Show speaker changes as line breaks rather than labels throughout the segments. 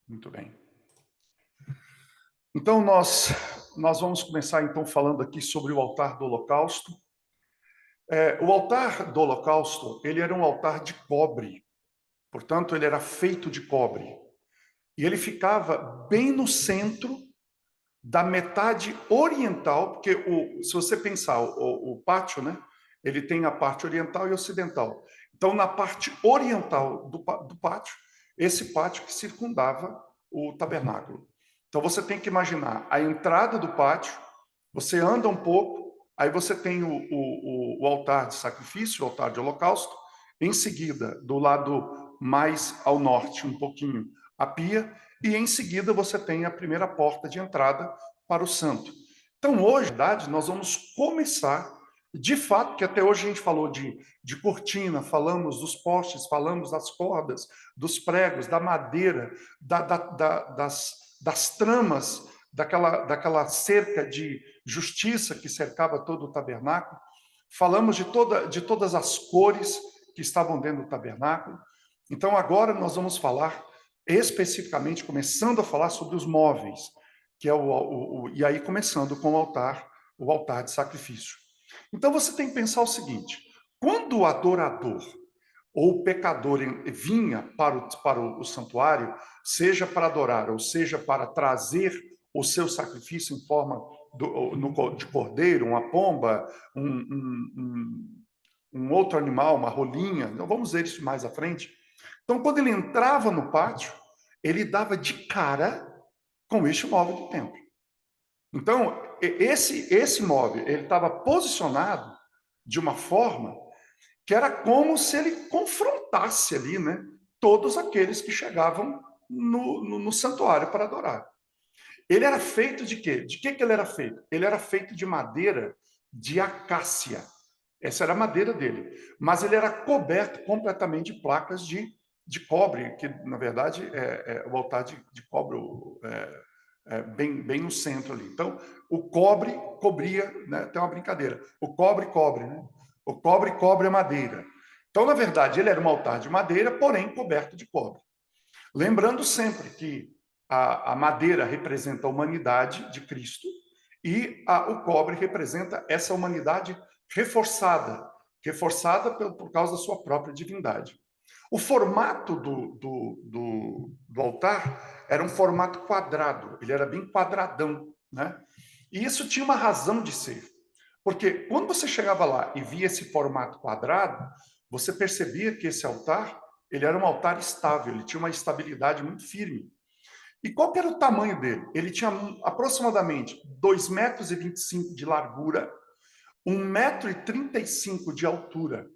Muito bem. Então, nós vamos começar, então, falando aqui sobre o altar do holocausto. O altar do holocausto, ele era um altar de cobre. Portanto, ele era feito de cobre. E ele ficava bem no centro da metade oriental, porque se você pensar, o pátio, né? Ele tem a parte oriental e ocidental. Então, na parte oriental do pátio, esse pátio que circundava o tabernáculo. Então, você tem que imaginar a entrada do pátio, você anda um pouco, aí você tem o altar de sacrifício, o altar de holocausto, em seguida, do lado mais ao norte, um pouquinho, a pia, e em seguida você tem a primeira porta de entrada para o santo. Então, hoje, na verdade, nós vamos começar, de fato, que até hoje a gente falou de cortina, falamos dos postes, falamos das cordas, dos pregos, da madeira, das tramas, daquela cerca de justiça que cercava todo o tabernáculo. Falamos de todas as cores que estavam dentro do tabernáculo. Então, agora nós vamos falar especificamente, começando a falar sobre os móveis, que é e aí começando com o altar de sacrifício. Então você tem que pensar o seguinte: quando o adorador ou o pecador vinha para o santuário, seja para adorar, ou seja para trazer o seu sacrifício em forma de cordeiro, uma pomba, um outro animal, uma rolinha, então vamos ver isso mais à frente. Então, quando ele entrava no pátio, ele dava de cara com este móvel do templo. Então, esse móvel, ele estava posicionado de uma forma que era como se ele confrontasse ali, né, todos aqueles que chegavam no santuário para adorar. Ele era feito de quê? De que ele era feito? Ele era feito de madeira de acácia. Essa era a madeira dele. Mas ele era coberto completamente de placas de cobre, que na verdade é o altar de cobre bem no centro ali. Então, o cobre cobria, né? Tem uma brincadeira. O cobre cobre, né? O cobre cobre a madeira. Então, na verdade, ele era um altar de madeira, porém coberto de cobre. Lembrando sempre que a madeira representa a humanidade de Cristo e o cobre representa essa humanidade reforçada, por causa da sua própria divindade. O formato do altar era um formato quadrado, ele era bem quadradão, né? E isso tinha uma razão de ser, porque quando você chegava lá e via esse formato quadrado, você percebia que esse altar, ele era um altar estável, ele tinha uma estabilidade muito firme. E qual que era o tamanho dele? Ele tinha aproximadamente 2,25 metros de largura, 1,35 metro de altura.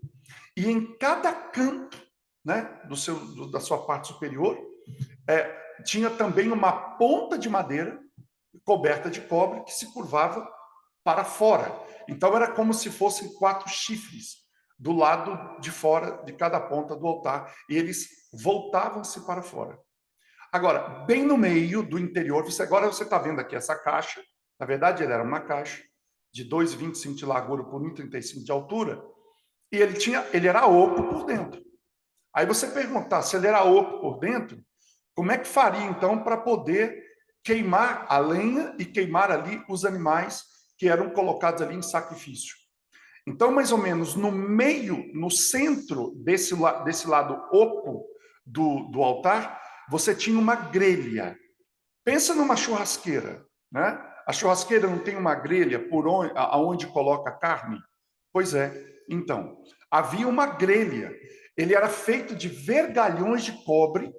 E em cada canto, né, da sua parte superior, tinha também uma ponta de madeira coberta de cobre que se curvava para fora. Então era como se fossem 4 chifres do lado de fora de cada ponta do altar, e eles voltavam-se para fora. Agora, bem no meio do interior, agora você está vendo aqui essa caixa, na verdade ele era uma caixa de 2,25 de largura por 1,35 de altura, e ele era oco por dentro. Aí você perguntar, se ele era oco por dentro, como é que faria então para poder queimar a lenha e queimar ali os animais que eram colocados ali em sacrifício? Então, mais ou menos no meio, no centro desse lado oco do altar, você tinha uma grelha. Pensa numa churrasqueira, né? A churrasqueira não tem uma grelha aonde coloca a carne? Pois é. Então, havia uma grelha. Ele era feito de vergalhões de cobre,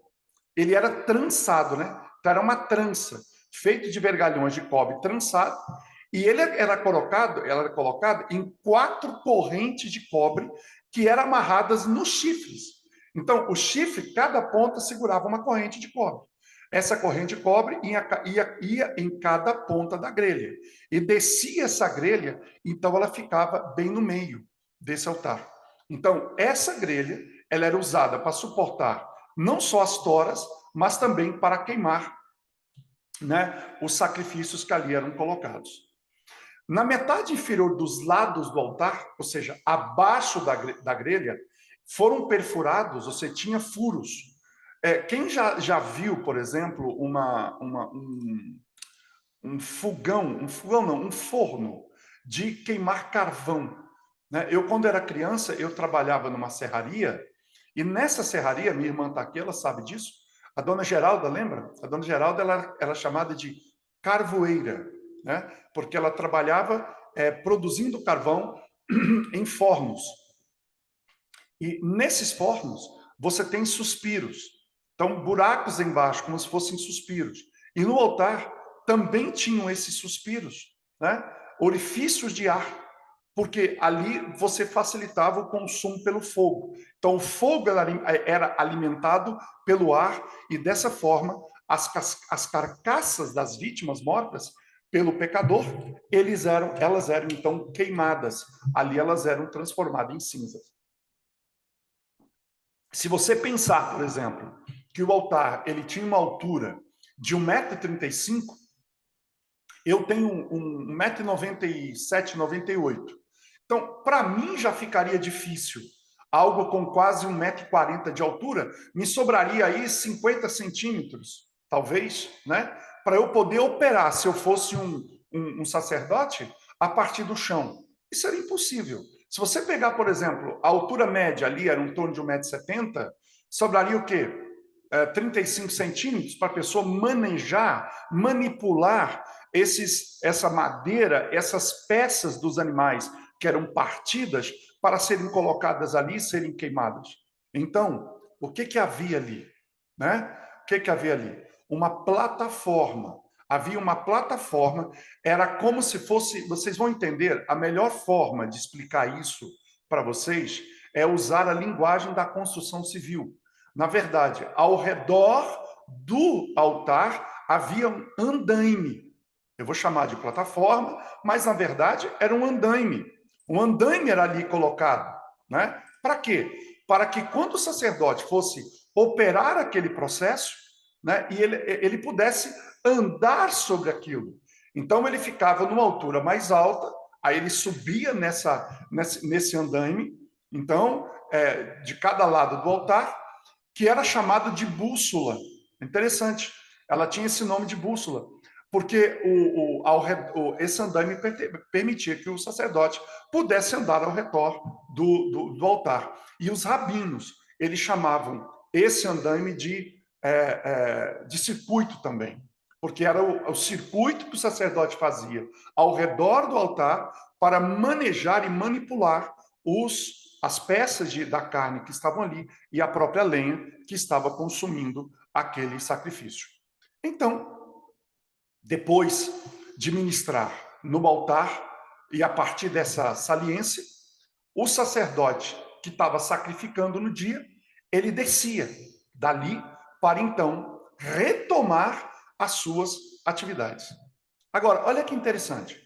ele era trançado, né? Então, era uma trança, feito de vergalhões de cobre trançado, e ele era colocado em 4 correntes de cobre que eram amarradas nos chifres. Então, o chifre, cada ponta segurava uma corrente de cobre. Essa corrente de cobre ia em cada ponta da grelha. E descia essa grelha, então ela ficava bem no meio desse altar. Então, essa grelha, ela era usada para suportar não só as toras, mas também para queimar, né, os sacrifícios que ali eram colocados. Na metade inferior dos lados do altar, ou seja, abaixo da grelha, foram perfurados, ou seja, tinha furos, Quem já viu, por exemplo, um fogão, não, um forno de queimar carvão, né? Eu, quando era criança, eu trabalhava numa serraria, e nessa serraria, minha irmã está aqui, ela sabe disso, a dona Geralda, lembra? A dona Geralda, ela era chamada de carvoeira, né? Porque ela trabalhava produzindo carvão em fornos. E nesses fornos, você tem suspiros. Então, buracos embaixo, como se fossem suspiros. E no altar também tinham esses suspiros, né? Orifícios de ar, porque ali você facilitava o consumo pelo fogo. Então, o fogo era alimentado pelo ar e, dessa forma, as carcaças das vítimas mortas pelo pecador, elas eram, então, queimadas. Ali elas eram transformadas em cinzas. Se você pensar, por exemplo, que o altar ele tinha uma altura de 1,35 m, eu tenho 1,97 m, 98. Então, para mim já ficaria difícil. Algo com quase 1,40 m de altura, me sobraria aí 50 centímetros, talvez, né? Para eu poder operar, se eu fosse um sacerdote, a partir do chão. Isso era impossível. Se você pegar, por exemplo, a altura média ali era em torno de 1,70 m, sobraria o quê? 35 centímetros para a pessoa manejar, manipular essa madeira, essas peças dos animais que eram partidas para serem colocadas ali e serem queimadas. Então, o que havia ali? Né? O que havia ali? Uma plataforma. Havia uma plataforma, era como se fosse, vocês vão entender, a melhor forma de explicar isso para vocês é usar a linguagem da construção civil. Na verdade, ao redor do altar havia um andaime. Eu vou chamar de plataforma, mas na verdade era um andaime. Um andaime era ali colocado, né? Para quê? Para que quando o sacerdote fosse operar aquele processo, né, e ele pudesse andar sobre aquilo. Então ele ficava numa altura mais alta, aí ele subia nesse andaime, então, de cada lado do altar, que era chamado de bússola. Interessante. Ela tinha esse nome de bússola, porque esse andaime permitia que o sacerdote pudesse andar ao redor do altar. E os rabinos, eles chamavam esse andaime de circuito também, porque era o circuito que o sacerdote fazia ao redor do altar para manejar e manipular as peças da carne que estavam ali e a própria lenha que estava consumindo aquele sacrifício. Então, depois de ministrar no altar, e a partir dessa saliência, o sacerdote que estava sacrificando no dia, ele descia dali para então retomar as suas atividades. Agora, olha que interessante.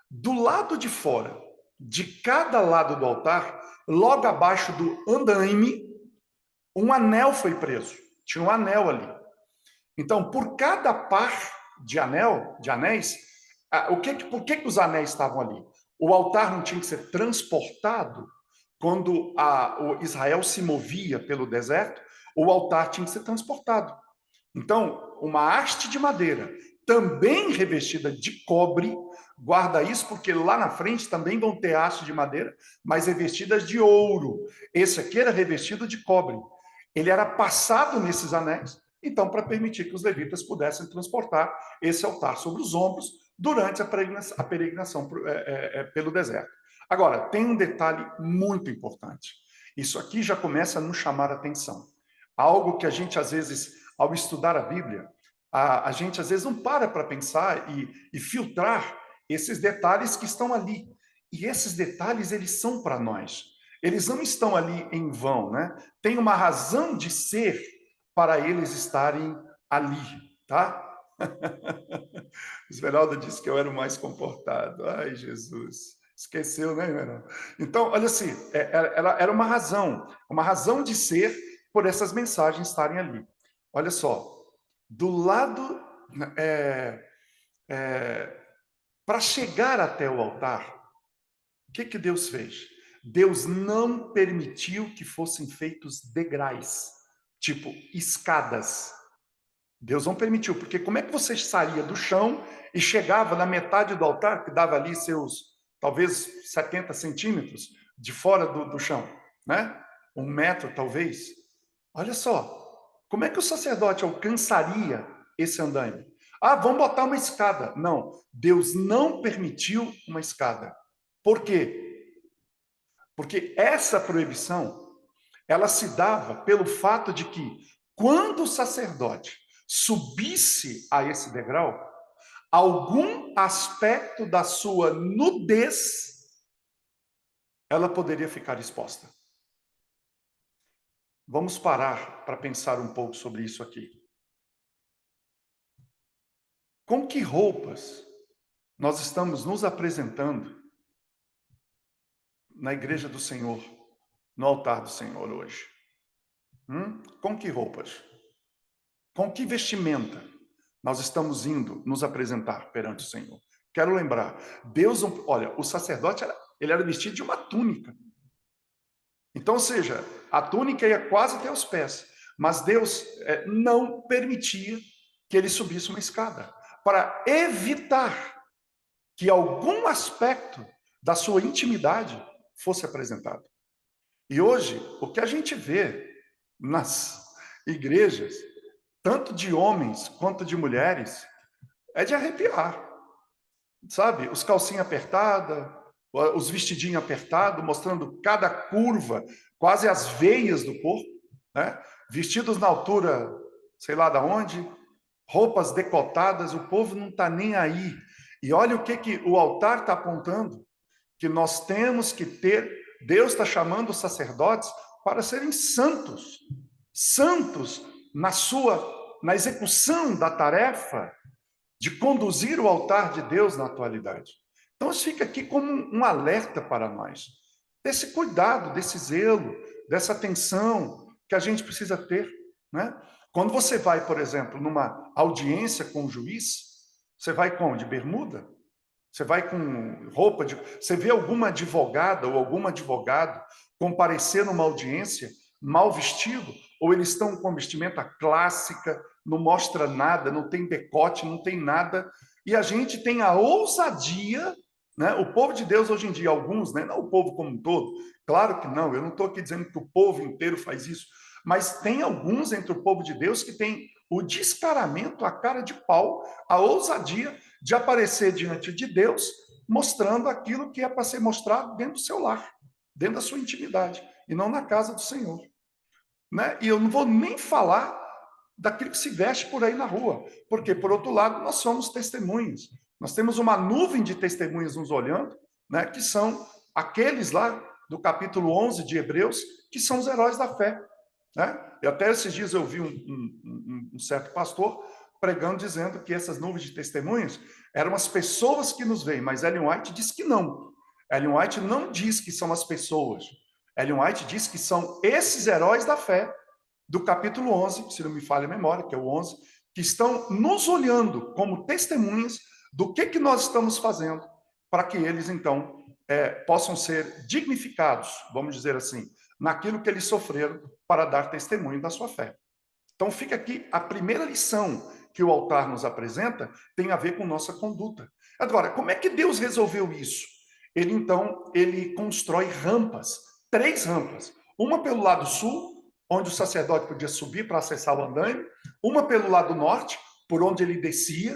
Do lado de fora, de cada lado do altar, logo abaixo do andaime, um anel foi preso. Tinha um anel ali. Então, por cada par de anéis, por que os anéis estavam ali? O altar não tinha que ser transportado quando o Israel se movia pelo deserto, o altar tinha que ser transportado. Então, uma haste de madeira, também revestida de cobre, guarda isso, porque lá na frente também vão ter hastes de madeira, mas revestidas de ouro. Esse aqui era revestido de cobre. Ele era passado nesses anéis, então, para permitir que os levitas pudessem transportar esse altar sobre os ombros durante a peregrinação pelo deserto. Agora, tem um detalhe muito importante. Isso aqui já começa a nos chamar a atenção. Algo que a gente, às vezes, ao estudar a Bíblia, a gente, às vezes, não para pensar e filtrar esses detalhes que estão ali. E esses detalhes, eles são para nós. Eles não estão ali em vão, né? Tem uma razão de ser para eles estarem ali, tá? Esmeralda disse que eu era o mais comportado. Ai, Jesus. Esqueceu, né, Esmeralda? Então, olha assim, ela era uma razão de ser por essas mensagens estarem ali. Olha só, do lado, para chegar até o altar, o que Deus fez? Deus não permitiu que fossem feitos degraus tipo escadas. Deus não permitiu, porque como é que você saía do chão e chegava na metade do altar, que dava ali seus, talvez, 70 centímetros de fora do chão, né? 1 metro, talvez. Olha só, como é que o sacerdote alcançaria esse andaime? Ah, vamos botar uma escada. Não, Deus não permitiu uma escada. Por quê? Porque essa proibição, ela se dava pelo fato de que, quando o sacerdote subisse a esse degrau, algum aspecto da sua nudez ela poderia ficar exposta. Vamos parar para pensar um pouco sobre isso aqui. Com que roupas nós estamos nos apresentando na igreja do Senhor, no altar do Senhor hoje? Com que roupas? Com que vestimenta nós estamos indo nos apresentar perante o Senhor? Quero lembrar, Deus, olha, o sacerdote ele era vestido de uma túnica. Então, ou seja, a túnica ia quase até os pés, mas Deus não permitia que ele subisse uma escada, para evitar que algum aspecto da sua intimidade fosse apresentado. E hoje, o que a gente vê nas igrejas, tanto de homens quanto de mulheres, é de arrepiar. Sabe? Os calcinhos apertados, os vestidinhos apertados, mostrando cada curva, quase as veias do corpo, né? Vestidos na altura, sei lá da onde, roupas decotadas, o povo não está nem aí. E olha o que o altar está apontando, que nós temos que ter, Deus está chamando os sacerdotes para serem santos, santos na execução da tarefa de conduzir o altar de Deus na atualidade. Então, isso fica aqui como um alerta para nós, desse cuidado, desse zelo, dessa atenção que a gente precisa ter, né? Quando você vai, por exemplo, numa audiência com o juiz, você vai como? De bermuda? Você vai com roupa de... Você vê alguma advogada ou algum advogado comparecer numa audiência mal vestido? Ou eles estão com vestimenta clássica, não mostra nada, não tem decote, não tem nada. E a gente tem a ousadia, né? O povo de Deus hoje em dia, alguns, né? Não o povo como um todo, claro que não, eu não estou aqui dizendo que o povo inteiro faz isso, mas tem alguns entre o povo de Deus que tem o descaramento, a cara de pau, a ousadia de aparecer diante de Deus, mostrando aquilo que é para ser mostrado dentro do seu lar, dentro da sua intimidade, e não na casa do Senhor. Né? E eu não vou nem falar daquilo que se veste por aí na rua, porque, por outro lado, nós somos testemunhas. Nós temos uma nuvem de testemunhas nos olhando, né, que são aqueles lá do capítulo 11 de Hebreus, que são os heróis da fé. Né? E até esses dias eu vi um certo pastor pregando, dizendo que essas nuvens de testemunhas eram as pessoas que nos veem, mas Ellen White diz que não. Ellen White não diz que são as pessoas. Ellen White diz que são esses heróis da fé do capítulo 11, se não me falha a memória, que é o 11, que estão nos olhando como testemunhas do que nós estamos fazendo para que eles, então, possam ser dignificados, vamos dizer assim, naquilo que eles sofreram para dar testemunho da sua fé. Então, fica aqui a primeira lição que o altar nos apresenta, tem a ver com nossa conduta. Agora, como é que Deus resolveu isso? Ele, então, ele constrói rampas, 3 rampas. Uma pelo lado sul, onde o sacerdote podia subir para acessar o andaime, uma pelo lado norte, por onde ele descia,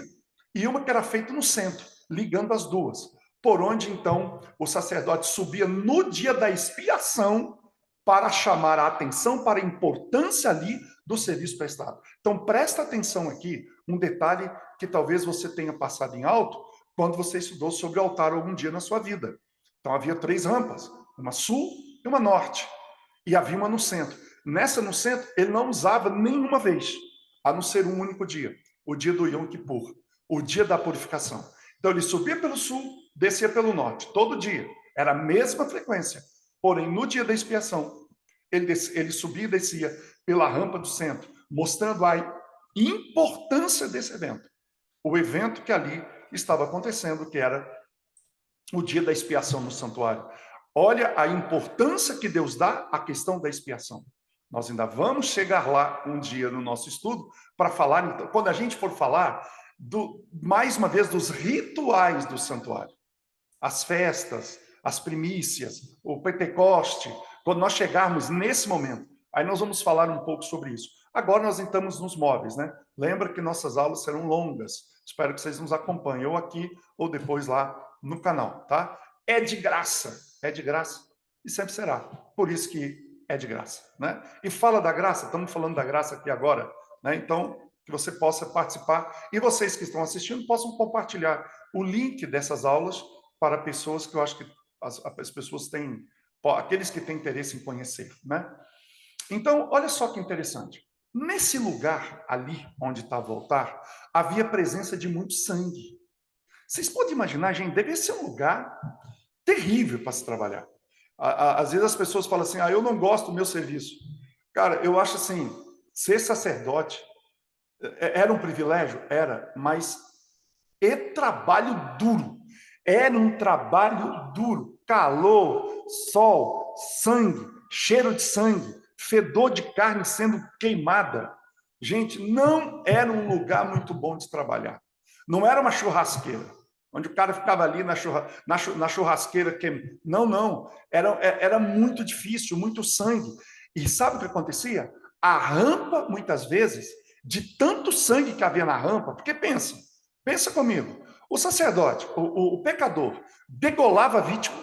e uma que era feita no centro, ligando as duas, por onde, então, o sacerdote subia no dia da expiação para chamar a atenção para a importância ali do serviço prestado. Então, presta atenção aqui, um detalhe que talvez você tenha passado em alto quando você estudou sobre o altar algum dia na sua vida. Então, havia 3 rampas, uma sul e uma norte, e havia uma no centro. Nessa no centro, ele não usava nenhuma vez, a não ser um único dia, o dia do Yom Kippur, o dia da purificação. Então, ele subia pelo sul, descia pelo norte, todo dia. Era a mesma frequência. Porém, no dia da expiação, ele subia e descia pela rampa do centro, mostrando a importância desse evento. O evento que ali estava acontecendo, que era o dia da expiação no santuário. Olha a importância que Deus dá à questão da expiação. Nós ainda vamos chegar lá um dia no nosso estudo para falar, então, quando a gente for falar, mais uma vez, dos rituais do santuário. As festas, as primícias, o Pentecoste, quando nós chegarmos nesse momento, aí nós vamos falar um pouco sobre isso. Agora nós entramos nos móveis, né? Lembra que nossas aulas serão longas. Espero que vocês nos acompanhem, ou aqui, ou depois lá no canal, tá? É de graça, e sempre será. Por isso que é de graça, né? E fala da graça, estamos falando da graça aqui agora, né? Então, que você possa participar e vocês que estão assistindo possam compartilhar o link dessas aulas para pessoas que eu acho que as pessoas têm, aqueles que têm interesse em conhecer, né? Então, olha só que interessante. Nesse lugar ali onde estava o altar, havia presença de muito sangue. Vocês podem imaginar, gente, deve ser um lugar terrível para se trabalhar. Às vezes as pessoas falam assim, eu não gosto do meu serviço. Cara, eu acho assim, ser sacerdote era um privilégio? Era, mas é trabalho duro. Era um trabalho duro. Calor, sol, sangue, cheiro de sangue, fedor de carne sendo queimada. Gente, não era um lugar muito bom de trabalhar. Não era uma churrasqueira, onde o cara ficava ali na churrasqueira queimando. Não, não. Era muito difícil, muito sangue. E sabe o que acontecia? A rampa, muitas vezes, de tanto sangue que havia na rampa, porque pensa comigo, o sacerdote, o pecador, degolava a vítima,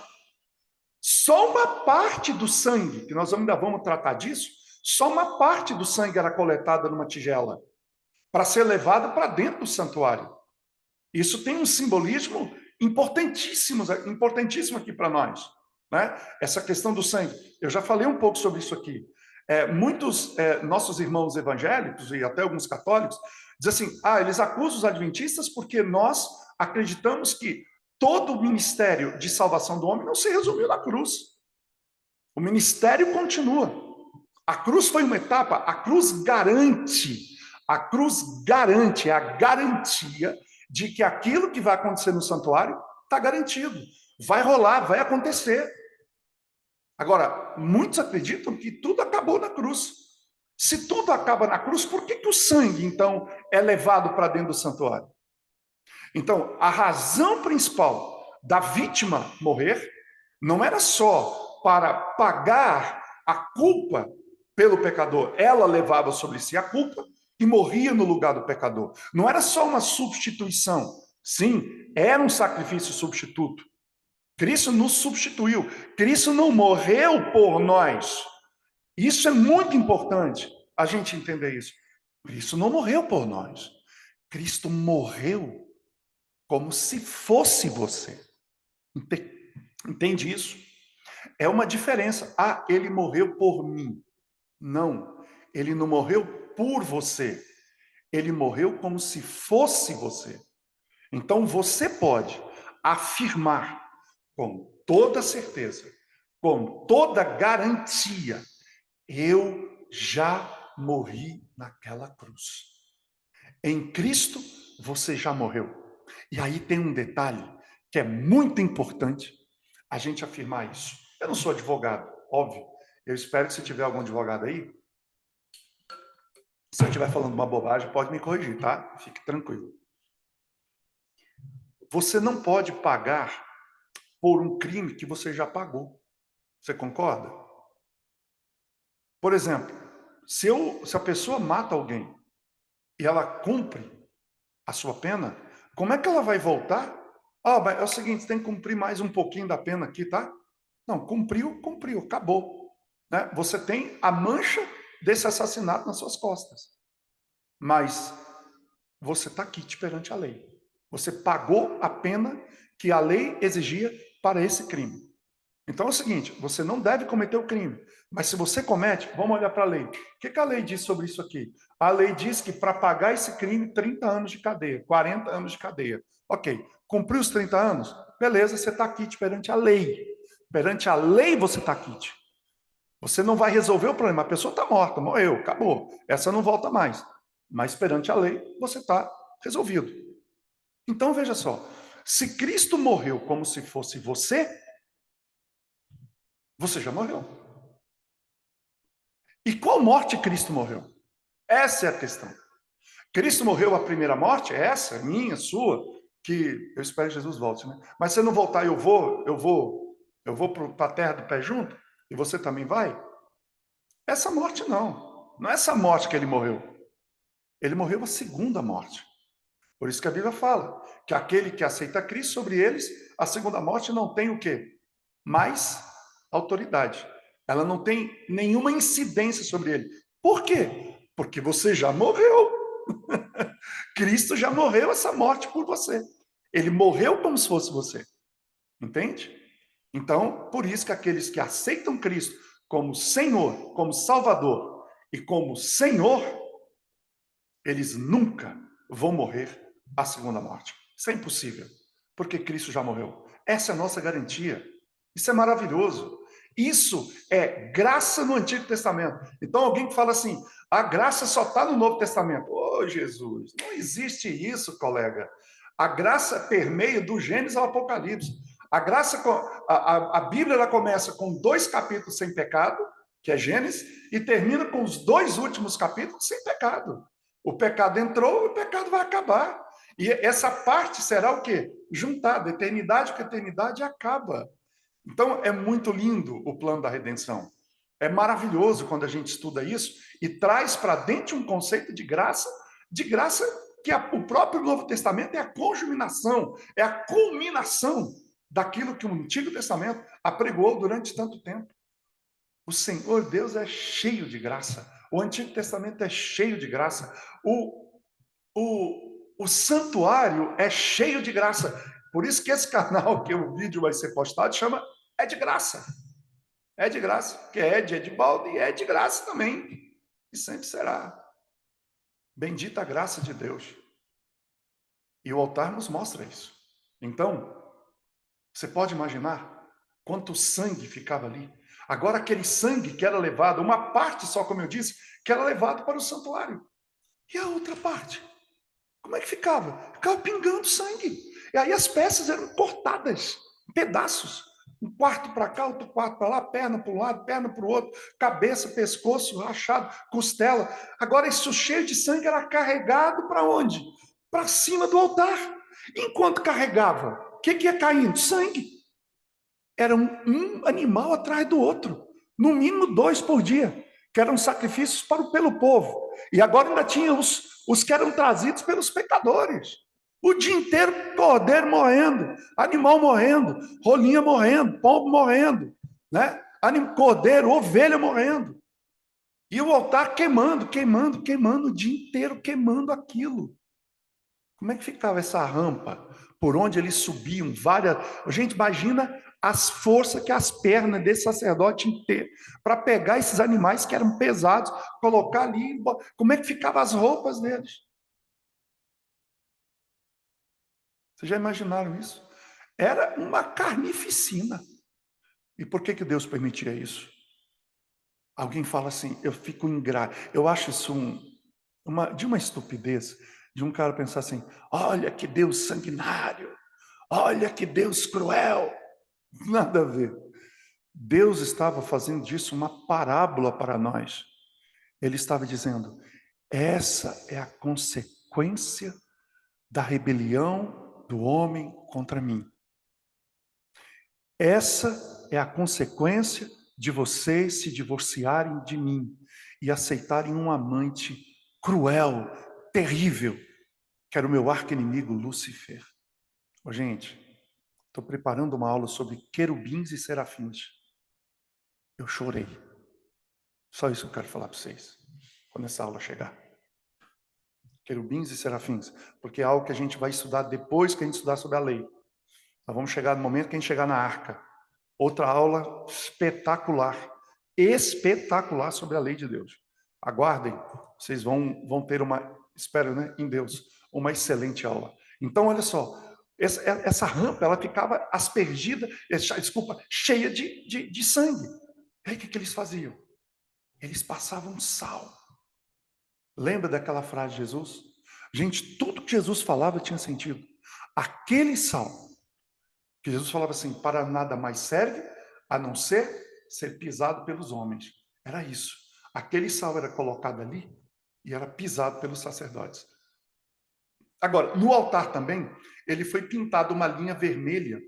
só uma parte do sangue, que nós ainda vamos tratar disso, só uma parte do sangue era coletada numa tigela, para ser levada para dentro do santuário. Isso tem um simbolismo importantíssimo, importantíssimo aqui para nós, né? Essa questão do sangue. Eu já falei um pouco sobre isso aqui. Muitos nossos irmãos evangélicos e até alguns católicos dizem assim, eles acusam os adventistas porque nós acreditamos que todo o ministério de salvação do homem não se resumiu na cruz. O ministério continua. A cruz foi uma etapa, a cruz garante, é a garantia de que aquilo que vai acontecer no santuário está garantido. Vai rolar, vai acontecer. Agora, muitos acreditam que tudo acabou na cruz. Se tudo acaba na cruz, por que o sangue, então, é levado para dentro do santuário? Então, a razão principal da vítima morrer não era só para pagar a culpa pelo pecador. Ela levava sobre si a culpa e morria no lugar do pecador. Não era só uma substituição. Sim, era um sacrifício substituto. Cristo nos substituiu. Cristo não morreu por nós. Isso é muito importante a gente entender isso. Cristo não morreu por nós. Cristo morreu como se fosse você. Entende isso? É uma diferença. Ele morreu por mim. Não, ele não morreu por você. Ele morreu como se fosse você. Então você pode afirmar com toda certeza, com toda garantia, eu já morri naquela cruz. Em Cristo você já morreu. E aí tem um detalhe que é muito importante a gente afirmar isso. Eu não sou advogado, óbvio. Eu espero que se tiver algum advogado aí, se eu estiver falando uma bobagem, pode me corrigir, tá? Fique tranquilo. Você não pode pagar por um crime que você já pagou. Você concorda? Por exemplo, se a pessoa mata alguém e ela cumpre a sua pena, como é que ela vai voltar? Mas é o seguinte, tem que cumprir mais um pouquinho da pena aqui, tá? Não, cumpriu, acabou. Né? Você tem a mancha desse assassinato nas suas costas. Mas você está quite perante a lei. Você pagou a pena que a lei exigia para esse crime. Então é o seguinte, você não deve cometer o crime. Mas se você comete, vamos olhar para a lei. O que a lei diz sobre isso aqui? A lei diz que para pagar esse crime, 30 anos de cadeia, 40 anos de cadeia. Ok, cumpriu os 30 anos? Beleza, você está quite perante a lei. Perante a lei você está quite. Você não vai resolver o problema. A pessoa está morta, morreu, acabou. Essa não volta mais. Mas perante a lei, você está resolvido. Então veja só, se Cristo morreu como se fosse você já morreu. E qual morte Cristo morreu? Essa é a questão. Cristo morreu a primeira morte, essa, minha, sua, que eu espero que Jesus volte, né? Mas se eu não voltar, eu vou para a terra do pé junto, e você também vai? Essa morte não é essa morte que ele morreu. Ele morreu a segunda morte. Por isso que a Bíblia fala que aquele que aceita Cristo, sobre eles, a segunda morte não tem o quê? Mais autoridade. Ela não tem nenhuma incidência sobre ele. Por quê? Porque você já morreu. Cristo já morreu essa morte por você. Ele morreu como se fosse você. Entende? Então, por isso que aqueles que aceitam Cristo como Senhor, como Salvador e como Senhor, eles nunca vão morrer a segunda morte. Isso é impossível, porque Cristo já morreu. Essa é a nossa garantia. Isso é maravilhoso. Isso é graça no Antigo Testamento. Então, alguém que fala assim, a graça só está no Novo Testamento. Ô, Jesus, não existe isso, colega. A graça permeia do Gênesis ao Apocalipse. A graça, a Bíblia, ela começa com 2 capítulos sem pecado, que é Gênesis, e termina com os 2 últimos capítulos sem pecado. O pecado entrou, o pecado vai acabar. E essa parte será o quê? Juntada, eternidade com eternidade acaba. Então, é muito lindo o plano da redenção. É maravilhoso quando a gente estuda isso e traz para dentro um conceito de graça que o próprio Novo Testamento é a conjuminação, é a culminação daquilo que o Antigo Testamento apregou durante tanto tempo. O Senhor Deus é cheio de graça. O Antigo Testamento é cheio de graça. O santuário é cheio de graça. Por isso que esse canal que o vídeo vai ser postado chama É de Graça. É de graça. Porque é de balde e é de graça também. E sempre será. Bendita a graça de Deus. E o altar nos mostra isso. Então, você pode imaginar quanto sangue ficava ali. Agora, aquele sangue que era levado, uma parte só, como eu disse, que era levado para o santuário. E a outra parte? Como é que ficava? Ficava pingando sangue. E aí as peças eram cortadas em pedaços. Um quarto para cá, outro quarto para lá, perna para um lado, perna para o outro, cabeça, pescoço, rachado, costela. Agora, isso cheio de sangue era carregado para onde? Para cima do altar. Enquanto carregava, o que ia caindo? Sangue. Era um animal atrás do outro. No mínimo 2 por dia, que eram sacrifícios pelo povo. E agora ainda tinha os que eram trazidos pelos pecadores. O dia inteiro, cordeiro morrendo, animal morrendo, rolinha morrendo, pombo morrendo, né? Cordeiro, ovelha morrendo. E o altar queimando, queimando, queimando, o dia inteiro queimando aquilo. Como é que ficava essa rampa? Por onde eles subiam, várias. Gente, imagina as forças que as pernas desse sacerdote inteiro para pegar esses animais que eram pesados, colocar ali. Como é que ficavam as roupas deles? Vocês já imaginaram isso? Era uma carnificina. E por que Deus permitia isso? Alguém fala assim, eu fico ingrato. Eu acho isso de uma estupidez, de um cara pensar assim, olha que Deus sanguinário, olha que Deus cruel. Nada a ver. Deus estava fazendo disso uma parábola para nós. Ele estava dizendo, essa é a consequência da rebelião do homem contra mim. Essa é a consequência de vocês se divorciarem de mim e aceitarem um amante cruel, terrível, que era o meu arqui-inimigo Lúcifer. Ô, gente, estou preparando uma aula sobre querubins e serafins. Eu chorei. Só isso que eu quero falar para vocês, quando essa aula chegar. Querubins e serafins, porque é algo que a gente vai estudar depois que a gente estudar sobre a lei. Nós vamos chegar no momento que a gente chegar na arca. Outra aula espetacular, espetacular sobre a lei de Deus. Aguardem, vocês vão ter espero, né, em Deus, uma excelente aula. Então, olha só, essa rampa, ela ficava aspergida, cheia de sangue. E aí, o que eles faziam? Eles passavam sal. Lembra daquela frase de Jesus? Gente, tudo que Jesus falava tinha sentido. Aquele sal, que Jesus falava assim, para nada mais serve, a não ser pisado pelos homens. Era isso. aquele sal era colocado ali e era pisado pelos sacerdotes. Agora, no altar também, ele foi pintado uma linha vermelha,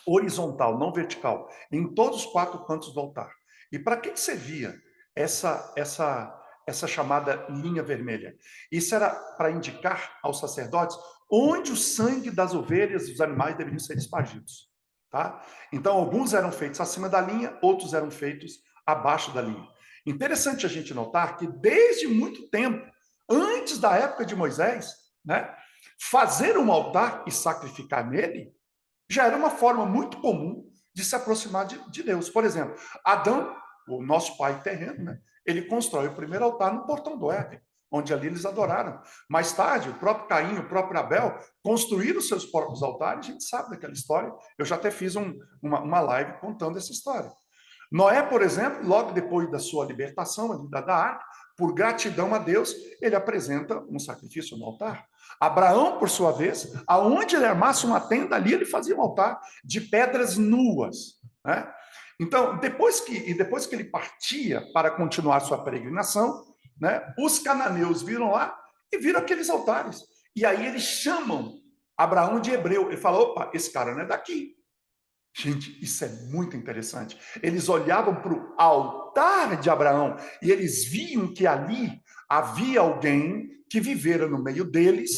horizontal, não vertical, em todos os 4 cantos do altar. E para que servia essa chamada linha vermelha? Isso era para indicar aos sacerdotes onde o sangue das ovelhas e dos animais deveriam ser espargidos. Tá? Então, alguns eram feitos acima da linha, outros eram feitos abaixo da linha. Interessante a gente notar que desde muito tempo, antes da época de Moisés, né, fazer um altar e sacrificar nele já era uma forma muito comum de se aproximar de Deus. Por exemplo, Adão, o nosso pai terreno, né, ele constrói o primeiro altar no portão do Éden, onde ali eles adoraram. Mais tarde, o próprio Caim, o próprio Abel construíram seus próprios altares, a gente sabe daquela história. Eu já até fiz uma live contando essa história. Noé, por exemplo, logo depois da sua libertação ali da arca, por gratidão a Deus, ele apresenta um sacrifício no altar. Abraão, por sua vez, aonde ele armasse uma tenda, ali ele fazia um altar de pedras nuas, né? Então, depois que ele partia para continuar sua peregrinação, né, os cananeus viram lá e viram aqueles altares. E aí eles chamam Abraão de hebreu. Ele fala, opa, esse cara não é daqui. Gente, isso é muito interessante. Eles olhavam para o altar de Abraão e eles viam que ali havia alguém que vivera no meio deles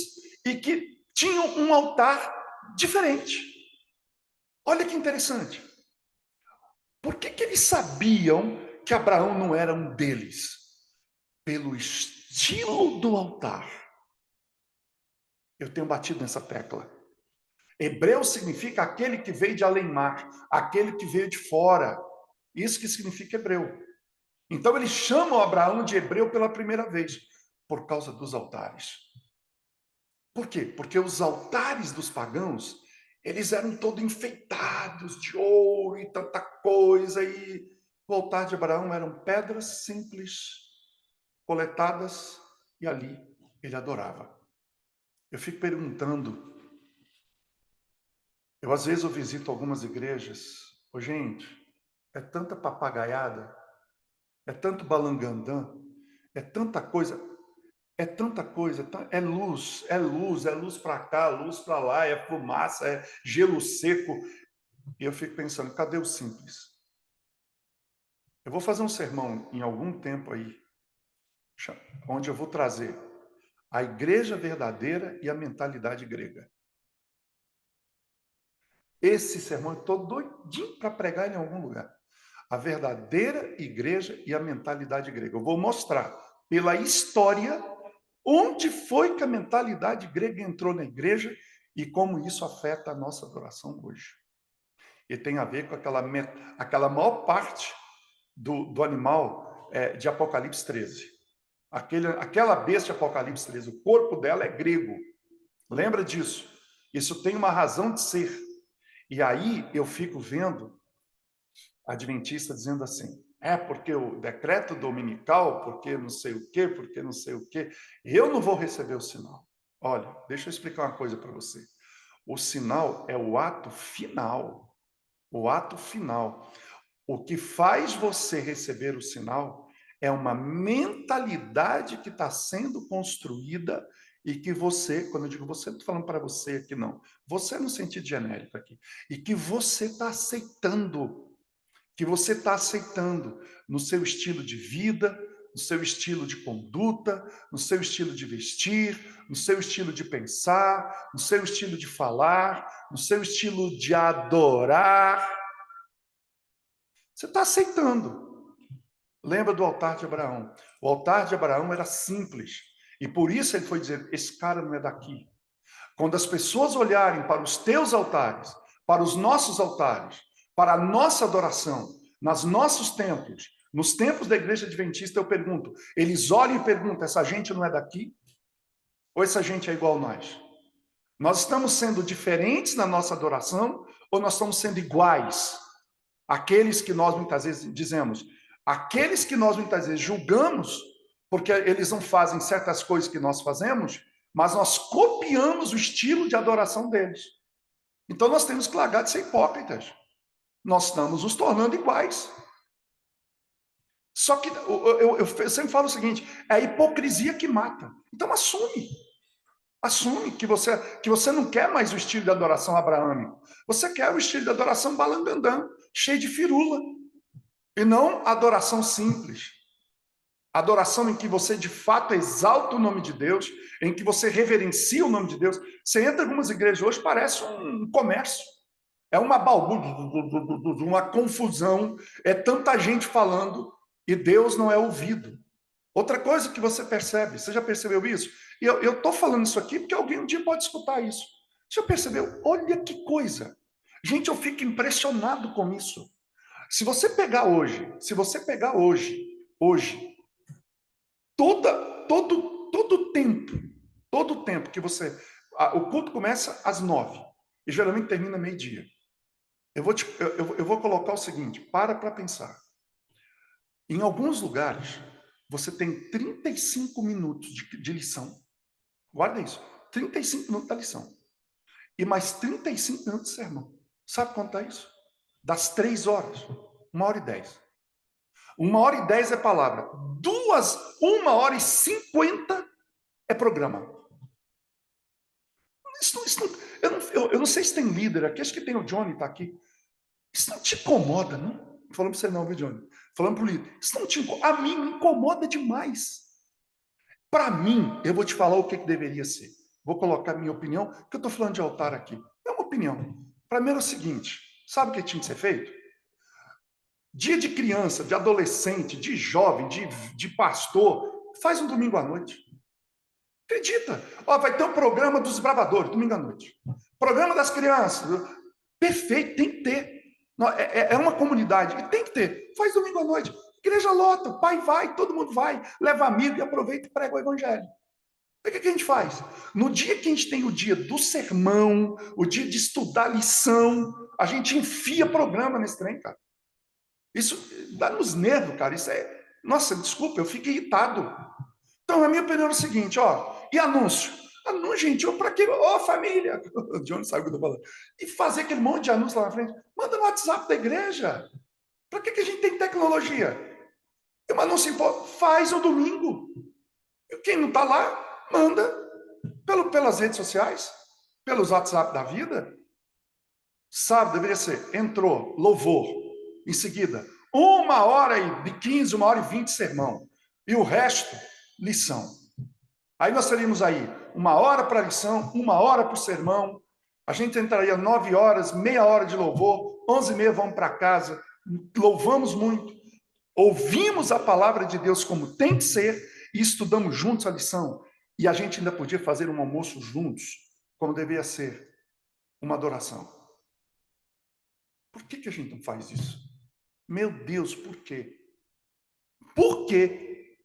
e que tinha um altar diferente. Olha que interessante. Por que eles sabiam que Abraão não era um deles? Pelo estilo do altar. Eu tenho batido nessa tecla. Hebreu significa aquele que veio de além-mar, aquele que veio de fora. Isso que significa hebreu. Então eles chamam Abraão de hebreu pela primeira vez, por causa dos altares. Por quê? Porque os altares dos pagãos, eles eram todos enfeitados de ouro e tanta coisa, e o altar de Abraão eram pedras simples, coletadas, e ali ele adorava. Eu fico perguntando, às vezes eu visito algumas igrejas, gente, é tanta papagaiada, é tanto balangandã, é tanta coisa, é luz para cá, luz para lá, é fumaça, é gelo seco. E eu fico pensando, cadê o simples? Eu vou fazer um sermão em algum tempo aí, onde eu vou trazer a igreja verdadeira e a mentalidade grega. Esse sermão eu estou doidinho para pregar em algum lugar. A verdadeira igreja e a mentalidade grega. Eu vou mostrar pela história onde foi que a mentalidade grega entrou na igreja e como isso afeta a nossa adoração hoje. E tem a ver com aquela maior parte do animal de Apocalipse 13. Aquela besta de Apocalipse 13, o corpo dela é grego. Lembra disso? Isso tem uma razão de ser. E aí eu fico vendo adventista dizendo assim, porque o decreto dominical, porque não sei o quê, porque não sei o quê, eu não vou receber o sinal. Olha, deixa eu explicar uma coisa para você. O sinal é o ato final. O ato final. O que faz você receber o sinal é uma mentalidade que está sendo construída e que você, quando eu digo você, não estou falando para você aqui, não. Você no sentido genérico aqui. E que você está aceitando. Que você está aceitando no seu estilo de vida, no seu estilo de conduta, no seu estilo de vestir, no seu estilo de pensar, no seu estilo de falar, no seu estilo de adorar. Você está aceitando. Lembra do altar de Abraão? O altar de Abraão era simples. E por isso ele foi dizer, esse cara não é daqui. Quando as pessoas olharem para os teus altares, para os nossos altares, para a nossa adoração, nos nossos templos, nos templos da igreja adventista, eu pergunto, eles olham e perguntam, essa gente não é daqui? Ou essa gente é igual a nós? Nós estamos sendo diferentes na nossa adoração ou nós estamos sendo iguais? Aqueles que nós muitas vezes dizemos, aqueles que nós muitas vezes julgamos, porque eles não fazem certas coisas que nós fazemos, mas nós copiamos o estilo de adoração deles. Então nós temos que largar de ser hipócritas. Nós estamos nos tornando iguais. Só que eu sempre falo o seguinte, é a hipocrisia que mata. Então assume. Assume que você não quer mais o estilo de adoração abraâmico. Você quer o estilo de adoração balangandã, cheio de firula. E não adoração simples. Adoração em que você de fato exalta o nome de Deus, em que você reverencia o nome de Deus. Você entra em algumas igrejas hoje, parece um comércio. É uma balbúrdia, uma confusão. É tanta gente falando e Deus não é ouvido. Outra coisa que você percebe, você já percebeu isso? E eu estou falando isso aqui porque alguém um dia pode escutar isso. Você já percebeu? Olha que coisa. Gente, eu fico impressionado com isso. Se você pegar hoje, todo o tempo que você... O culto começa às 9 e geralmente termina meio-dia. Eu vou colocar o seguinte, para pensar. Em alguns lugares, você tem 35 minutos de lição. Guarda isso. 35 minutos da lição. E mais 35 minutos de sermão. Sabe quanto é isso? Das 3 horas. 1h10. 1h10 é palavra. 1h50 é programa. Eu não sei se tem líder aqui. Acho que tem o Johnny, está aqui. Isso não te incomoda, não? Falando para você não, viu, Johnny? Falando para o líder. Isso não te incomoda. A mim me incomoda demais. Para mim, eu vou te falar o que deveria ser. Vou colocar minha opinião, porque eu estou falando de altar aqui. É uma opinião. Para mim era o seguinte, sabe o que tinha que ser feito? Dia de criança, de adolescente, de jovem, de pastor, faz um domingo à noite. Acredita? Ó, vai ter um programa dos bravadores, domingo à noite. Programa das crianças. Perfeito, tem que ter. É uma comunidade, e tem que ter. Faz domingo à noite. Igreja lota, o pai vai, todo mundo vai, leva amigo e aproveita e prega o evangelho. O que a gente faz? No dia que a gente tem o dia do sermão, o dia de estudar a lição, a gente enfia programa nesse trem, cara. Isso dá nos nervos, cara. Isso é... Nossa, desculpa, eu fico irritado. Então, a minha opinião é o seguinte, ó. E anúncio? Anúncio, gente, para quê? Ô, família! O Johnny sabe o que eu tô falando. E fazer aquele monte de anúncio lá na frente. Manda no WhatsApp da igreja. Para que a gente tem tecnologia? Tem um anúncio, faz no domingo. E quem não está lá, manda pelas redes sociais, pelos WhatsApp da vida. Sábado deveria ser, entrou, louvor. Em seguida, 1h15, 1h20 sermão. E o resto, lição. Aí nós teríamos aí 1h para a lição, 1h para o sermão. A gente entraria 9 horas, meia hora de louvor, 11h30 vamos para casa, louvamos muito, ouvimos a palavra de Deus como tem que ser e estudamos juntos a lição. E a gente ainda podia fazer um almoço juntos, como deveria ser uma adoração. Por que a gente não faz isso? Meu Deus, por quê? Por quê?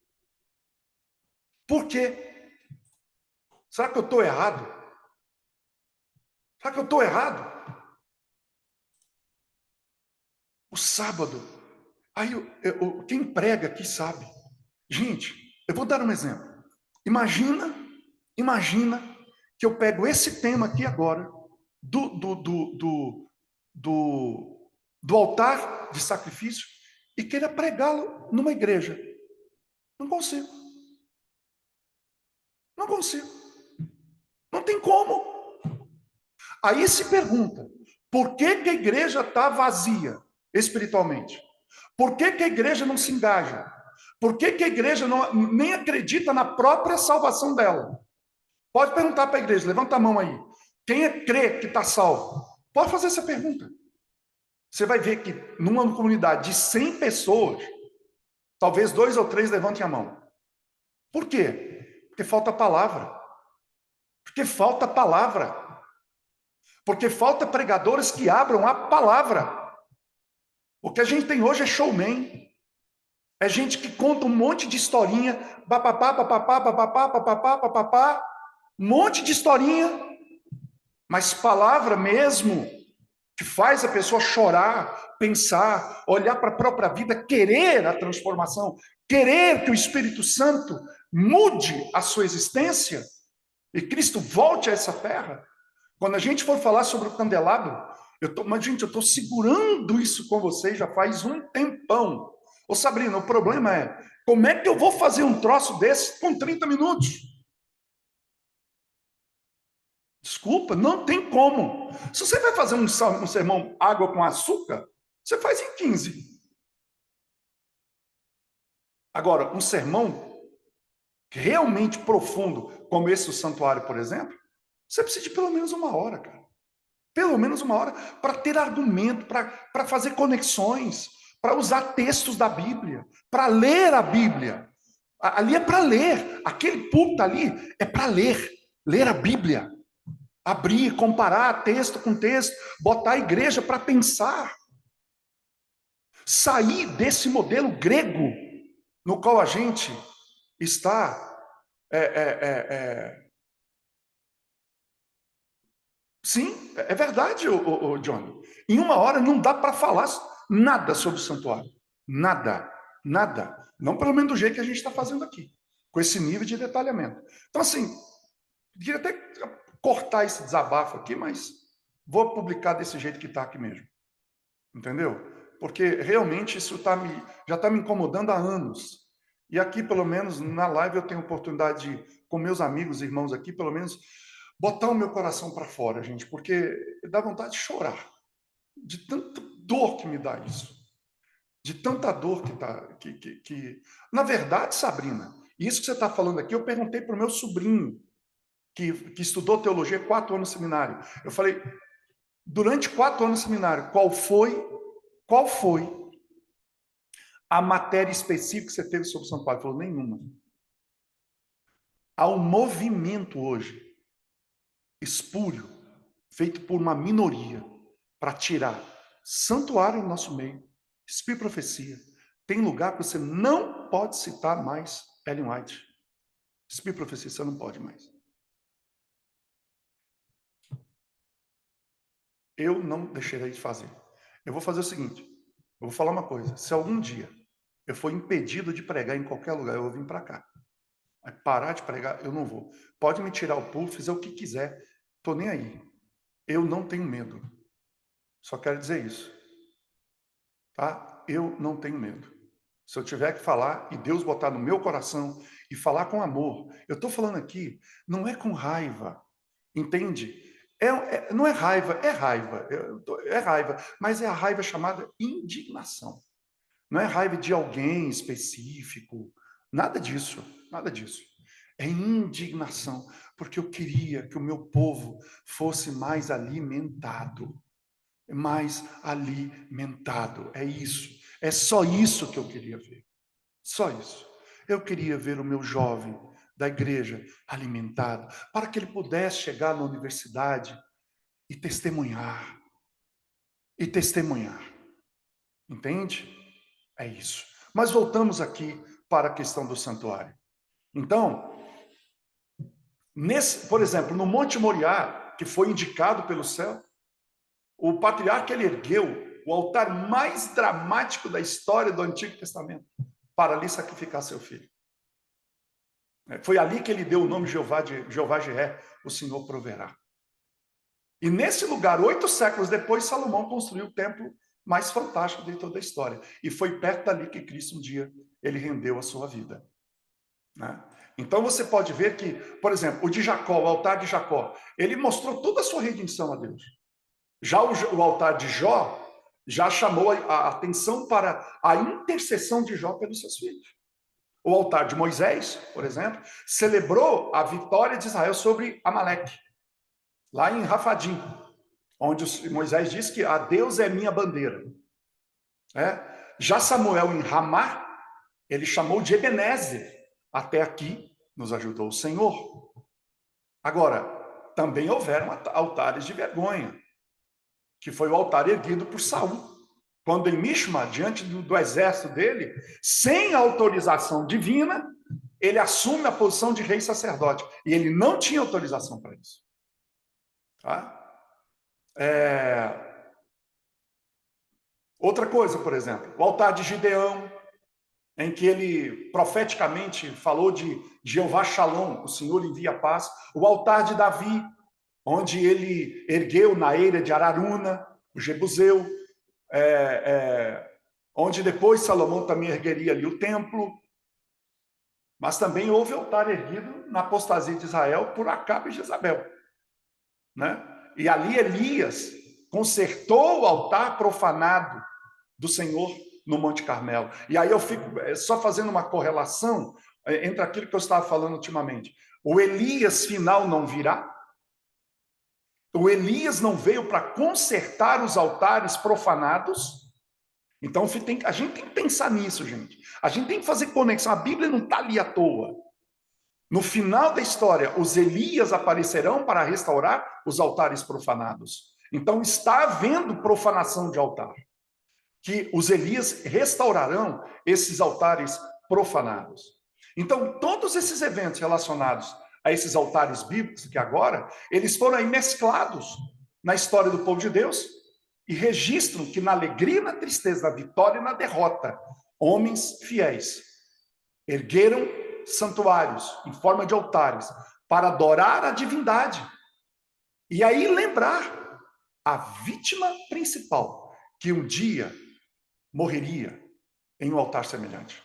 Por quê? Será que eu estou errado? Será que eu estou errado? O sábado, aí quem prega aqui sabe. Gente, eu vou dar um exemplo. Imagina que eu pego esse tema aqui agora, do altar de sacrifício, e queira pregá-lo numa igreja. Não consigo. Não consigo. Não tem como. Aí se pergunta, por que a igreja está vazia espiritualmente? Por que a igreja não se engaja? Por que a igreja nem acredita na própria salvação dela? Pode perguntar para a igreja, levanta a mão aí. Quem crê que está salvo? Pode fazer essa pergunta. Você vai ver que numa comunidade de 100 pessoas, talvez 2 ou 3 levantem a mão. Por quê? Porque falta palavra. Porque falta palavra. Porque falta pregadores que abram a palavra. O que a gente tem hoje é showman. É gente que conta um monte de historinha, papapá, papapá, papapá, papapá, papapá, um monte de historinha, mas palavra mesmo, que faz a pessoa chorar, pensar, olhar para a própria vida, querer a transformação, querer que o Espírito Santo mude a sua existência e Cristo volte a essa terra. Quando a gente for falar sobre o candelabro, mas gente, eu estou segurando isso com vocês já faz um tempão. Ô Sabrina, o problema é, como é que eu vou fazer um troço desse com 30 minutos? Desculpa, não tem como. Se você vai fazer um sermão água com açúcar, você faz em 15. Agora, um sermão realmente profundo, como esse do santuário, por exemplo, você precisa de pelo menos 1 hora, cara. Pelo menos 1 hora para ter argumento, para fazer conexões, para usar textos da Bíblia, para ler a Bíblia. Ali é para ler. Aquele púlpito ali é para ler. Ler a Bíblia. Abrir, comparar texto com texto, botar a igreja para pensar. Sair desse modelo grego no qual a gente está Sim, é verdade, Johnny. Em 1 hora não dá para falar nada sobre o santuário. Nada, nada. Não pelo menos do jeito que a gente está fazendo aqui, com esse nível de detalhamento. Então, assim, queria até cortar esse desabafo aqui, mas vou publicar desse jeito que está aqui mesmo. Entendeu? Porque realmente isso já está me incomodando há anos. E aqui, pelo menos, na live, eu tenho oportunidade de, com meus amigos e irmãos aqui, pelo menos, botar o meu coração para fora, gente, porque dá vontade de chorar, de tanta dor que me dá isso, de tanta dor que tá, Na verdade, Sabrina, isso que você está falando aqui, eu perguntei para o meu sobrinho, que estudou teologia 4 anos no seminário. Eu falei, durante 4 anos no seminário, qual foi a matéria específica que você teve sobre São Paulo? Ele falou, nenhuma. Há um movimento hoje, espúrio, feito por uma minoria, para tirar santuário do nosso meio, espírito e profecia. Tem lugar que você não pode citar mais Ellen White. Espírito e profecia, você não pode mais. Eu não deixarei de fazer. Eu vou fazer o seguinte, eu vou falar uma coisa. Se algum dia eu for impedido de pregar em qualquer lugar, eu vou vir para cá. Vai parar de pregar, eu não vou. Pode me tirar o pulso, fazer o que quiser. Tô nem aí. Eu não tenho medo. Só quero dizer isso. Tá? Eu não tenho medo. Se eu tiver que falar e Deus botar no meu coração e falar com amor, eu estou falando aqui, não é com raiva, entende? Não é raiva, é raiva, é raiva, mas é a raiva chamada indignação. Não é raiva de alguém específico, nada disso, nada disso. É indignação, porque eu queria que o meu povo fosse mais alimentado. Mais alimentado. É isso. É só isso que eu queria ver. Só isso. Eu queria ver o meu jovem da igreja alimentado, para que ele pudesse chegar na universidade e testemunhar. E testemunhar. Entende? É isso. Mas voltamos aqui para a questão do santuário. Então, por exemplo, no Monte Moriá, que foi indicado pelo céu, o patriarca ele ergueu o altar mais dramático da história do Antigo Testamento para ali sacrificar seu filho. Foi ali que ele deu o nome Jeová Jiré, o Senhor proverá. E nesse lugar, 8 séculos depois, Salomão construiu o templo mais fantástico de toda a história. E foi perto dali que Cristo um dia ele rendeu a sua vida. Né? Então você pode ver que, por exemplo, o de Jacó, o altar de Jacó, ele mostrou toda a sua redenção a Deus. Já o altar de Jó já chamou a atenção para a intercessão de Jó pelos seus filhos. O altar de Moisés, por exemplo, celebrou a vitória de Israel sobre Amaleque, lá em Rafadim, onde Moisés diz que a Deus é minha bandeira. Já Samuel em Ramá, ele chamou de Ebenezer. Até aqui nos ajudou o Senhor. Agora, também houveram altares de vergonha, que foi o altar erguido por Saul. Quando em Mishma, diante do exército dele, sem autorização divina, ele assume a posição de rei sacerdote. E ele não tinha autorização para isso. Tá? Outra coisa, por exemplo, o altar de Gideão, em que ele profeticamente falou de Jeová Shalom, o Senhor envia paz. O altar de Davi, onde ele ergueu na eira de Araruna, o Jebuseu, onde depois Salomão também ergueria ali o templo, mas também houve altar erguido na apostasia de Israel por Acabe e Jezabel, né? E ali Elias consertou o altar profanado do Senhor no Monte Carmelo. E aí eu fico só fazendo uma correlação entre aquilo que eu estava falando ultimamente. O Elias final não virá. O Elias não veio para consertar os altares profanados. Então a gente tem que pensar nisso, gente. A gente tem que fazer conexão. A Bíblia não está ali à toa. No final da história, os Elias aparecerão para restaurar os altares profanados. Então está havendo profanação de altar, que os Elias restaurarão esses altares profanados. Então, todos esses eventos relacionados a esses altares bíblicos, que agora, eles foram aí mesclados na história do povo de Deus e registram que na alegria, na tristeza, na vitória e na derrota, homens fiéis ergueram santuários em forma de altares para adorar a divindade. E aí lembrar a vítima principal que um dia morreria em um altar semelhante.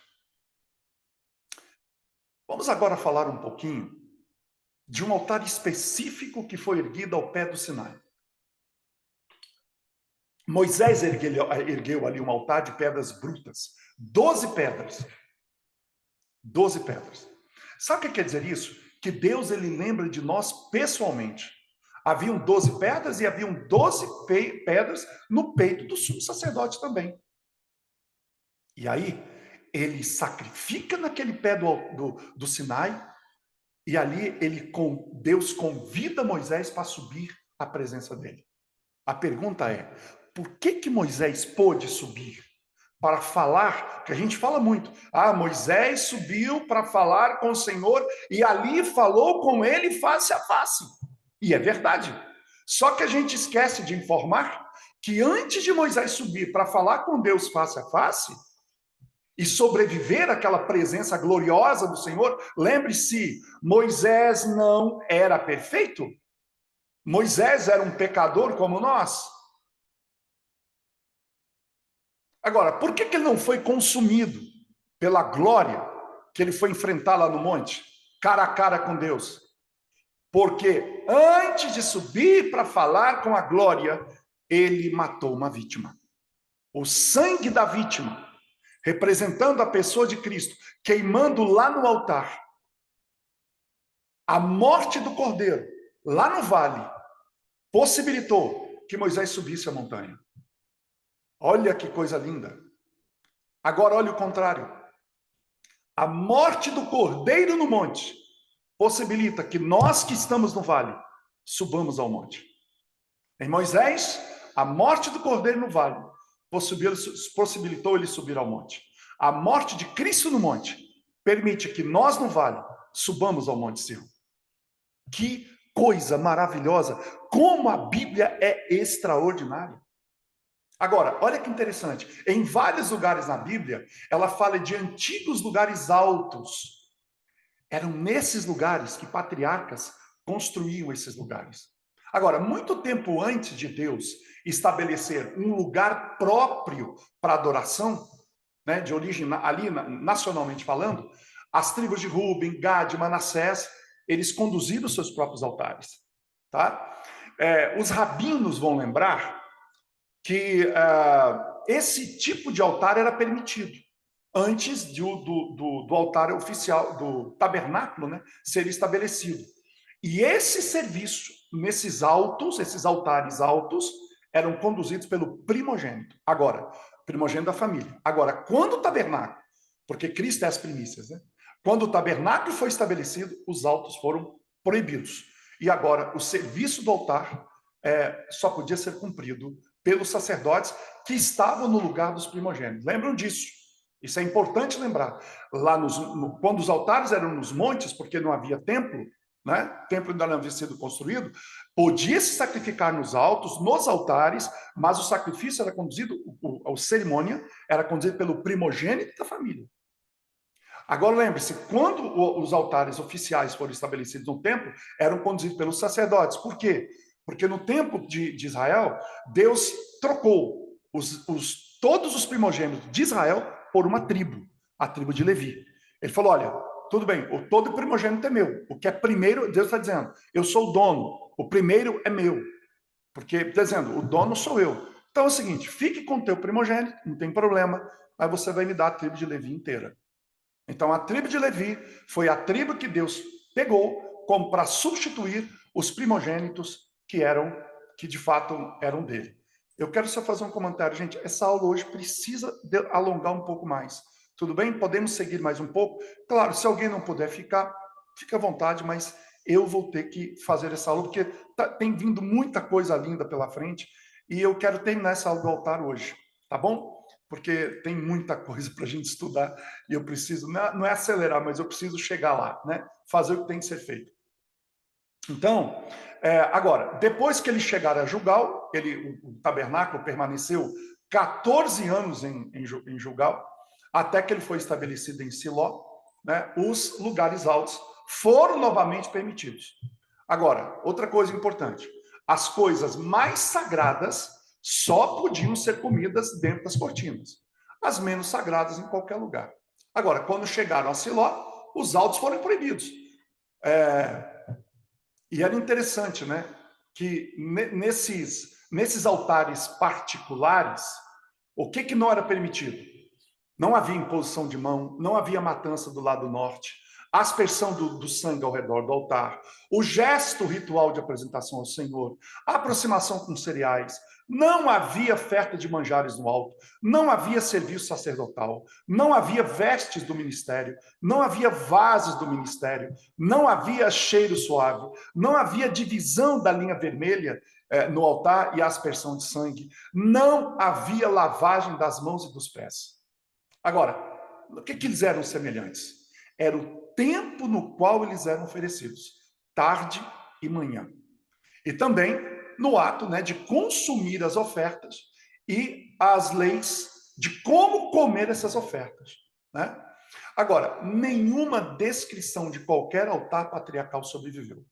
Vamos agora falar um pouquinho de um altar específico que foi erguido ao pé do Sinai. Moisés ergueu ali um altar de pedras brutas, 12 pedras. 12 pedras. Sabe o que quer dizer isso? Que Deus ele lembra de nós pessoalmente. Haviam 12 pedras e haviam 12 pedras no peito do sumo sacerdote também. E aí, ele sacrifica naquele pé do Sinai, e ali Deus convida Moisés para subir à presença dele. A pergunta é, por que Moisés pôde subir? Para falar, que a gente fala muito, Moisés subiu para falar com o Senhor, e ali falou com ele face a face. E é verdade. Só que a gente esquece de informar que antes de Moisés subir para falar com Deus face a face, e sobreviver àquela presença gloriosa do Senhor, lembre-se, Moisés não era perfeito. Moisés era um pecador como nós. Agora, por que ele não foi consumido pela glória que ele foi enfrentar lá no monte, cara a cara com Deus? Porque antes de subir para falar com a glória, ele matou uma vítima. O sangue da vítima, representando a pessoa de Cristo, queimando lá no altar. A morte do cordeiro, lá no vale, possibilitou que Moisés subisse a montanha. Olha que coisa linda. Agora, olha o contrário. A morte do cordeiro no monte possibilita que nós que estamos no vale subamos ao monte. Em Moisés, a morte do cordeiro no vale possibilitou ele subir ao monte. A morte de Cristo no monte permite que nós no vale subamos ao Monte Sião. Que coisa maravilhosa! Como a Bíblia é extraordinária. Agora, olha que interessante. Em vários lugares na Bíblia, ela fala de antigos lugares altos. Eram nesses lugares que patriarcas construíam esses lugares. Agora, muito tempo antes de Deus estabelecer um lugar próprio para adoração, né, de origem ali nacionalmente falando, as tribos de Ruben, Gad, Manassés, eles conduziram os seus próprios altares. Tá? Os rabinos vão lembrar que esse tipo de altar era permitido antes do altar oficial, do tabernáculo, né, ser estabelecido. E esse serviço, nesses esses altares altos, eram conduzidos pelo primogênito. Agora, primogênito da família. Agora, quando o tabernáculo, porque Cristo é as primícias, né? Quando o tabernáculo foi estabelecido, os altos foram proibidos. E agora, o serviço do altar só podia ser cumprido pelos sacerdotes que estavam no lugar dos primogênitos. Lembram disso? Isso é importante lembrar. Lá quando os altares eram nos montes, porque não havia templo, né? O templo ainda não havia sido construído, podia se sacrificar nos altos, nos altares, mas o sacrifício era conduzido, a cerimônia era conduzida pelo primogênito da família. Agora lembre-se, quando os altares oficiais foram estabelecidos no templo, eram conduzidos pelos sacerdotes. Por quê? Porque no tempo de Israel, Deus trocou os todos os primogênitos de Israel por uma tribo, a tribo de Levi. Ele falou, olha, tudo bem, todo primogênito é meu. O que é primeiro, Deus está dizendo, eu sou o dono, o primeiro é meu. Porque, está dizendo, o dono sou eu. Então é o seguinte, fique com o teu primogênito, não tem problema, mas você vai me dar a tribo de Levi inteira. Então a tribo de Levi foi a tribo que Deus pegou como para substituir os primogênitos que de fato eram dele. Eu quero só fazer um comentário, gente. Essa aula hoje precisa alongar um pouco mais. Tudo bem? Podemos seguir mais um pouco? Claro, se alguém não puder ficar, fica à vontade, mas eu vou ter que fazer essa aula, porque tem vindo muita coisa linda pela frente, e eu quero terminar essa aula do altar hoje, tá bom? Porque tem muita coisa para a gente estudar, e eu preciso, não é acelerar, mas eu preciso chegar lá, né? Fazer o que tem que ser feito. Então, agora, depois que eles chegaram a Gilgal, o tabernáculo permaneceu 14 anos em Gilgal, até que ele foi estabelecido em Siló, né? Os lugares altos foram novamente permitidos. Agora, outra coisa importante, as coisas mais sagradas só podiam ser comidas dentro das cortinas, as menos sagradas em qualquer lugar. Agora, quando chegaram a Siló, os altos foram proibidos. E era interessante, né, que nesses altares particulares, o que não era permitido? Não havia imposição de mão, não havia matança do lado norte, a aspersão do sangue ao redor do altar, o gesto ritual de apresentação ao Senhor, a aproximação com cereais, não havia oferta de manjares no alto, não havia serviço sacerdotal, não havia vestes do ministério, não havia vasos do ministério, não havia cheiro suave, não havia divisão da linha vermelha no altar e a aspersão de sangue, não havia lavagem das mãos e dos pés. Agora, o que eles eram semelhantes? Era o tempo no qual eles eram oferecidos, tarde e manhã. E também no ato, né, de consumir as ofertas e as leis de como comer essas ofertas, né? Agora, nenhuma descrição de qualquer altar patriarcal sobreviveu.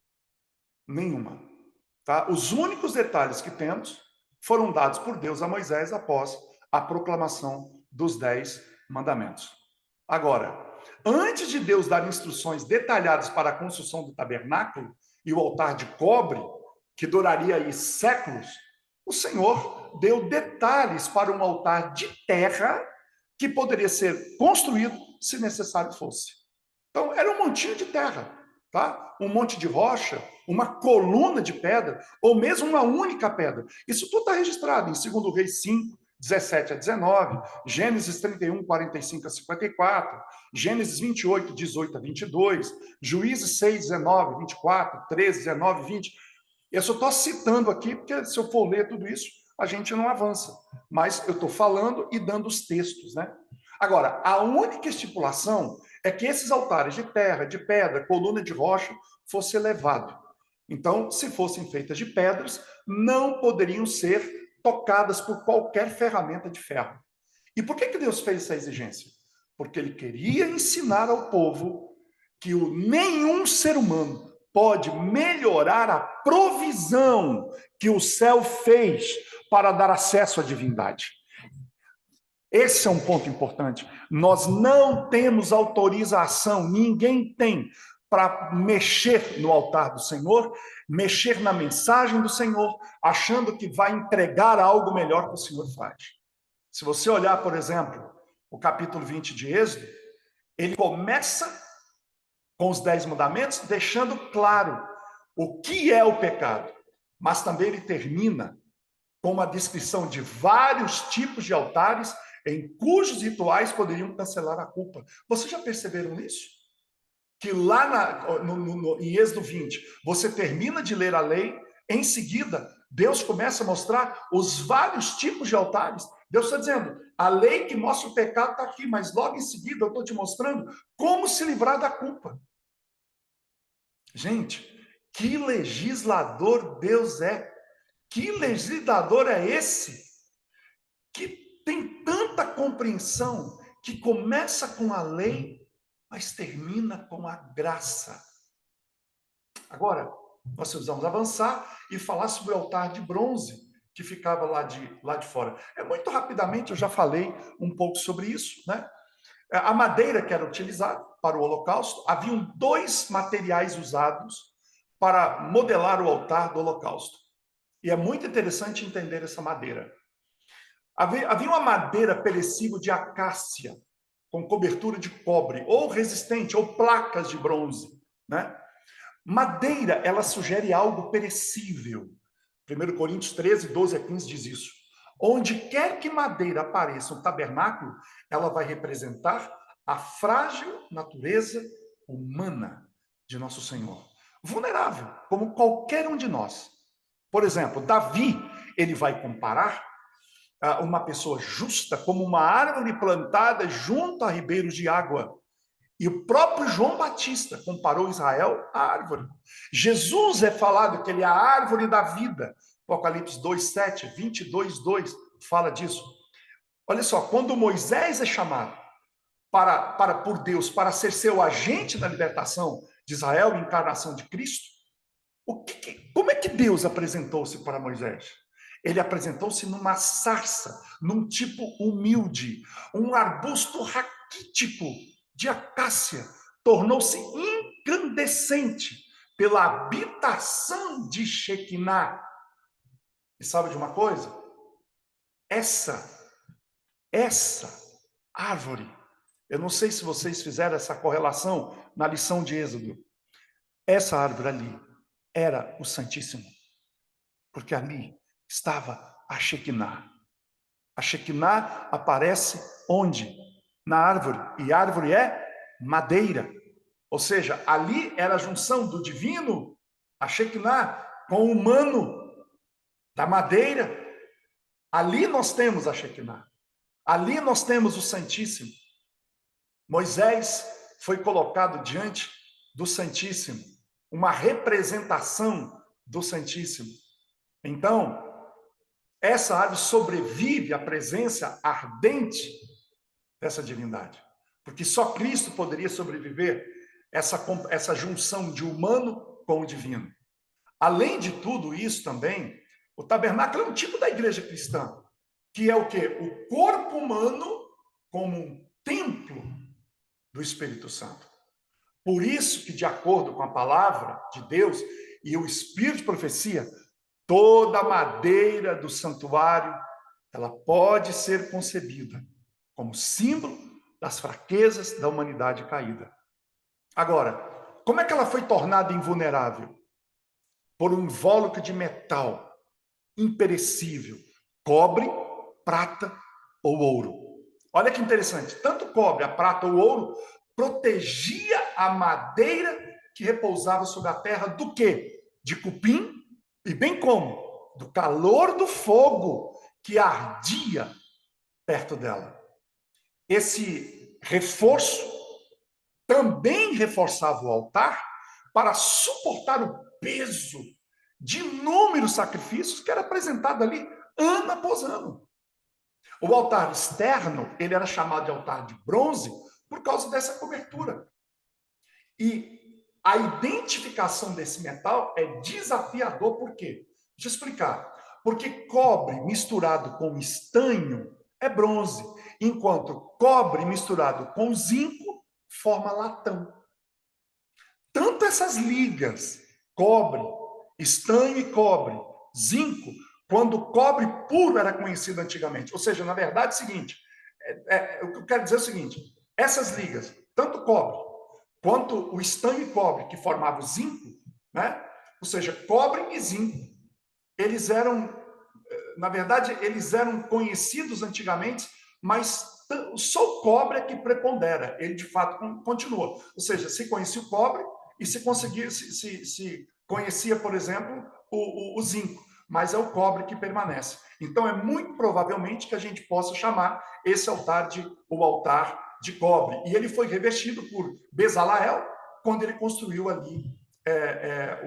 Nenhuma. Tá? Os únicos detalhes que temos foram dados por Deus a Moisés após a proclamação dos 10 mandamentos. Agora, antes de Deus dar instruções detalhadas para a construção do tabernáculo e o altar de cobre, que duraria aí séculos, o Senhor deu detalhes para um altar de terra que poderia ser construído se necessário fosse. Então, era um montinho de terra, tá? Um monte de rocha, uma coluna de pedra, ou mesmo uma única pedra. Isso tudo está registrado em 2 Reis 5, 17 a 19, Gênesis 31, 45 a 54, Gênesis 28, 18 a 22, Juízes 6, 19, 24, 13, 19, 20. Eu só estou citando aqui, porque se eu for ler tudo isso, a gente não avança. Mas eu estou falando e dando os textos, né? Agora, a única estipulação é que esses altares de terra, de pedra, coluna de rocha, fossem elevados. Então, se fossem feitas de pedras, não poderiam ser tocadas por qualquer ferramenta de ferro. E por que Deus fez essa exigência? Porque ele queria ensinar ao povo que nenhum ser humano pode melhorar a provisão que o céu fez para dar acesso à divindade. Esse é um ponto importante. Nós não temos autorização, ninguém tem, para mexer no altar do Senhor, mexer na mensagem do Senhor, achando que vai entregar algo melhor que o Senhor faz. Se você olhar, por exemplo, o capítulo 20 de Êxodo, ele começa com os 10 mandamentos, deixando claro o que é o pecado, mas também ele termina com uma descrição de vários tipos de altares em cujos rituais poderiam cancelar a culpa. Vocês já perceberam isso? Que lá em Êxodo 20, você termina de ler a lei, em seguida, Deus começa a mostrar os vários tipos de altares. Deus está dizendo, a lei que mostra o pecado está aqui, mas logo em seguida eu estou te mostrando como se livrar da culpa. Gente, que legislador Deus é! Que legislador é esse? Que tem tanta compreensão, que começa com a lei, mas termina com a graça. Agora, nós precisamos avançar e falar sobre o altar de bronze, que ficava lá de fora. Muito rapidamente, eu já falei um pouco sobre isso, né? A madeira que era utilizada para o holocausto, haviam dois materiais usados para modelar o altar do holocausto. E é muito interessante entender essa madeira. Havia uma madeira perecível de acácia, com cobertura de cobre, ou resistente, ou placas de bronze, né? Madeira, ela sugere algo perecível. 1 Coríntios 13, 12 a 15 diz isso. Onde quer que madeira apareça no tabernáculo, ela vai representar a frágil natureza humana de nosso Senhor. Vulnerável, como qualquer um de nós. Por exemplo, Davi, ele vai comparar uma pessoa justa como uma árvore plantada junto a ribeiros de água. E o próprio João Batista comparou Israel à árvore. Jesus é falado que ele é a árvore da vida. Apocalipse 2:7, 22:2 fala disso. Olha só, quando Moisés é chamado por Deus para ser seu agente na libertação de Israel e encarnação de Cristo, como é que Deus apresentou-se para Moisés? Ele apresentou-se numa sarça, num tipo humilde, um arbusto raquítico de acácia, tornou-se incandescente pela habitação de Shekinah. E sabe de uma coisa? Essa árvore, eu não sei se vocês fizeram essa correlação na lição de Êxodo. Essa árvore ali era o Santíssimo, porque ali estava a Shekinah. A Shekinah aparece onde? Na árvore. E árvore é madeira. Ou seja, ali era a junção do divino, a Shekinah, com o humano, da madeira. Ali nós temos a Shekinah. Ali nós temos o Santíssimo. Moisés foi colocado diante do Santíssimo, uma representação do Santíssimo. Então, essa árvore sobrevive à presença ardente dessa divindade. Porque só Cristo poderia sobreviver essa junção de humano com o divino. Além de tudo isso também, o tabernáculo é um tipo da igreja cristã, que é o quê? O corpo humano como um templo do Espírito Santo. Por isso que, de acordo com a palavra de Deus e o Espírito de profecia, toda a madeira do santuário, ela pode ser concebida como símbolo das fraquezas da humanidade caída. Agora, como é que ela foi tornada invulnerável? Por um invólucro de metal imperecível, cobre, prata ou ouro. Olha que interessante, tanto o cobre, a prata ou o ouro protegia a madeira que repousava sobre a terra do quê? De cupim e bem como? Do calor do fogo que ardia perto dela. Esse reforço também reforçava o altar para suportar o peso de inúmeros sacrifícios que era apresentado ali ano após ano. O altar externo, ele era chamado de altar de bronze por causa dessa cobertura. E a identificação desse metal é desafiador, por quê? Deixa eu explicar. Porque cobre misturado com estanho é bronze, enquanto cobre misturado com zinco forma latão. Tanto essas ligas, cobre, estanho e cobre, zinco, quando cobre puro era conhecido antigamente. Ou seja, na verdade, é o seguinte, o que eu quero dizer é o seguinte, essas ligas, tanto cobre, quanto o estanho e cobre, que formavam o zinco, né? Ou seja, cobre e zinco, eles eram, na verdade, eles eram conhecidos antigamente, mas só o cobre é que prepondera, ele de fato continua. Ou seja, se conhecia o cobre e se conhecia, por exemplo, o zinco, mas é o cobre que permanece. Então, é muito provavelmente que a gente possa chamar esse altar de o altar de cobre. E ele foi revestido por Bezaleel quando ele construiu ali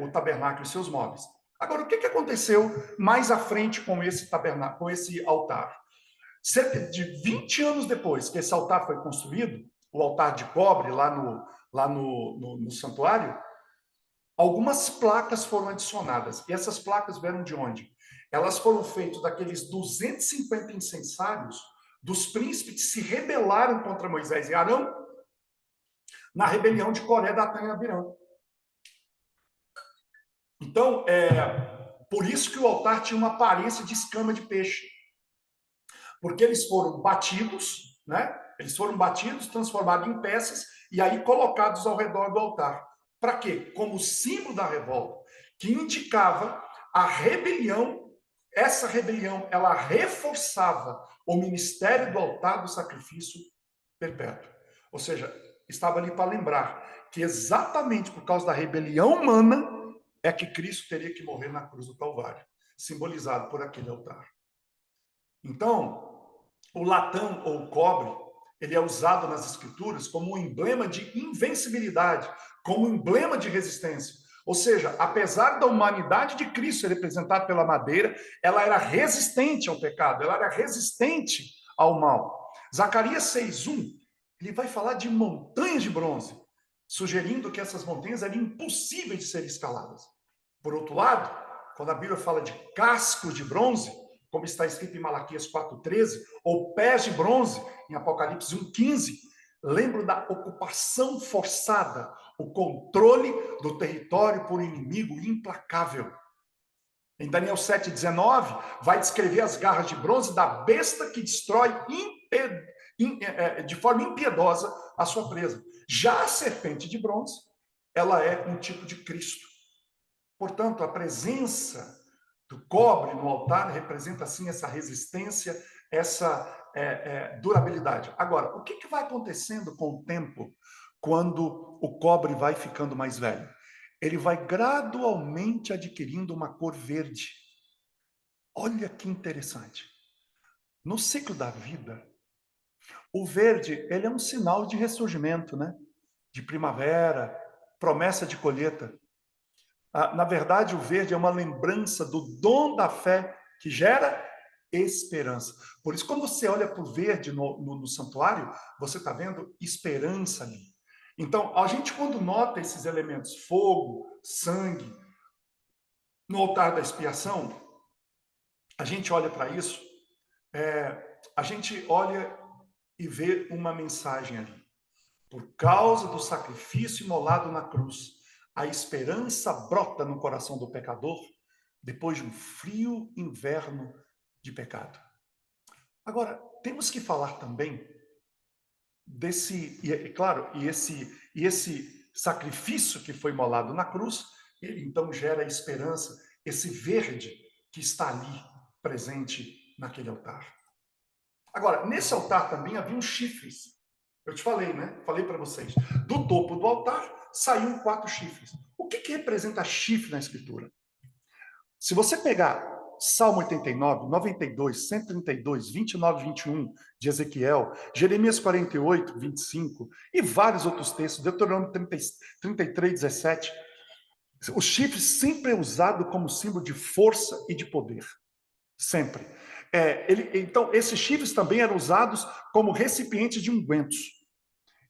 o tabernáculo e seus móveis. Agora, o que aconteceu mais à frente com esse tabernáculo, com esse altar? Cerca de 20 anos depois que esse altar foi construído, o altar de cobre lá no santuário, algumas placas foram adicionadas. E essas placas vieram de onde? elas foram feitas daqueles 250 incensários dos príncipes que se rebelaram contra Moisés e Arão na rebelião de Coré, Datã e Abirão. Então, por isso que o altar tinha uma aparência de escama de peixe. Porque eles foram batidos, né? Eles foram batidos, transformados em peças e aí colocados ao redor do altar. Para quê? Como símbolo da revolta, que indicava a rebelião. Essa rebelião, ela reforçava o ministério do altar do sacrifício perpétuo. Ou seja, estava ali para lembrar que exatamente por causa da rebelião humana é que Cristo teria que morrer na cruz do Calvário, simbolizado por aquele altar. Então, o latão ou o cobre, ele é usado nas escrituras como um emblema de invencibilidade, como um emblema de resistência. Ou seja, apesar da humanidade de Cristo ser representada pela madeira, ela era resistente ao pecado, ela era resistente ao mal. Zacarias 6:1, ele vai falar de montanhas de bronze, sugerindo que essas montanhas eram impossíveis de serem escaladas. Por outro lado, quando a Bíblia fala de cascos de bronze, como está escrito em Malaquias 4:13, ou pés de bronze, em Apocalipse 1:15, lembro da ocupação forçada, o controle do território por inimigo implacável. Em Daniel 7:19, vai descrever as garras de bronze da besta que destrói de forma impiedosa a sua presa. Já a serpente de bronze, ela é um tipo de Cristo. Portanto, a presença do cobre no altar representa, assim, essa resistência, essa durabilidade. Agora, o que vai acontecendo com o tempo quando o cobre vai ficando mais velho? Ele vai gradualmente adquirindo uma cor verde. Olha que interessante. No ciclo da vida, o verde, ele é um sinal de ressurgimento, né? De primavera, promessa de colheita. Na verdade, o verde é uma lembrança do dom da fé que gera esperança. Por isso, quando você olha para o verde no santuário, você está vendo esperança ali. Então, a gente, quando nota esses elementos, fogo, sangue, no altar da expiação, a gente olha para isso, a gente olha e vê uma mensagem ali. Por causa do sacrifício imolado na cruz, a esperança brota no coração do pecador depois de um frio inverno de pecado. Agora, temos que falar também desse, e esse sacrifício que foi imolado na cruz, ele então gera esperança, esse verde que está ali presente naquele altar. Agora, nesse altar também havia chifres. Eu te falei, né? Falei para vocês. Do topo do altar saíam 4 chifres. O que representa chifre na Escritura? Se você pegar Salmo 89, 92, 132, 29 e 21 de Ezequiel, Jeremias 48, 25 e vários outros textos, Deuteronômio 33, 17, o chifre sempre é usado como símbolo de força e de poder. Sempre. Então, esses chifres também eram usados como recipientes de ungüentos.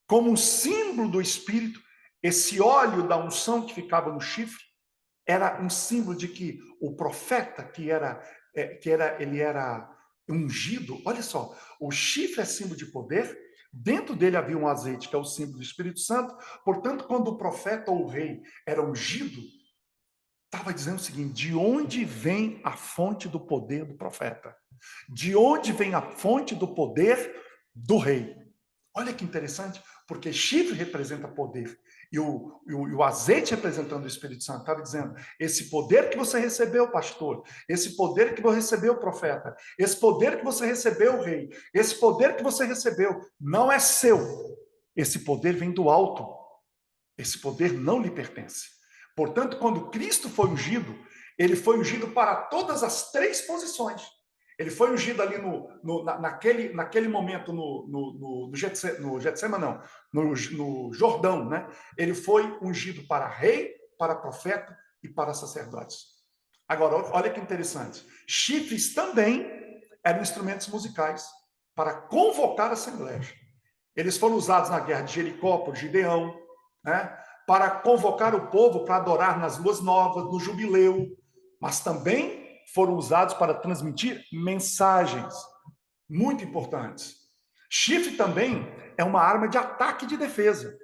Como um símbolo do Espírito, esse óleo da unção que ficava no chifre era um símbolo de que o profeta ele era ungido. Olha só, o chifre é símbolo de poder, dentro dele havia um azeite, que é o símbolo do Espírito Santo. Portanto, quando o profeta ou o rei era ungido, estava dizendo o seguinte: de onde vem a fonte do poder do profeta? De onde vem a fonte do poder do rei? Olha que interessante, porque chifre representa poder. E o azeite representando o Espírito Santo. Estava dizendo, esse poder que você recebeu, pastor, esse poder que você recebeu, profeta, esse poder que você recebeu, rei, esse poder que você recebeu, não é seu. Esse poder vem do alto. Esse poder não lhe pertence. Portanto, quando Cristo foi ungido, ele foi ungido para todas as 3 posições. Ele foi ungido ali naquele momento no Getsemane, não, no Jordão, né? Ele foi ungido para rei, para profeta e para sacerdotes. Agora, olha que interessante. Chifres também eram instrumentos musicais para convocar assembleias. Eles foram usados na guerra de Jericó por Gideão, né? Para convocar o povo para adorar nas luas novas, no jubileu, mas também foram usados para transmitir mensagens muito importantes. Chifre também é uma arma de ataque e de defesa.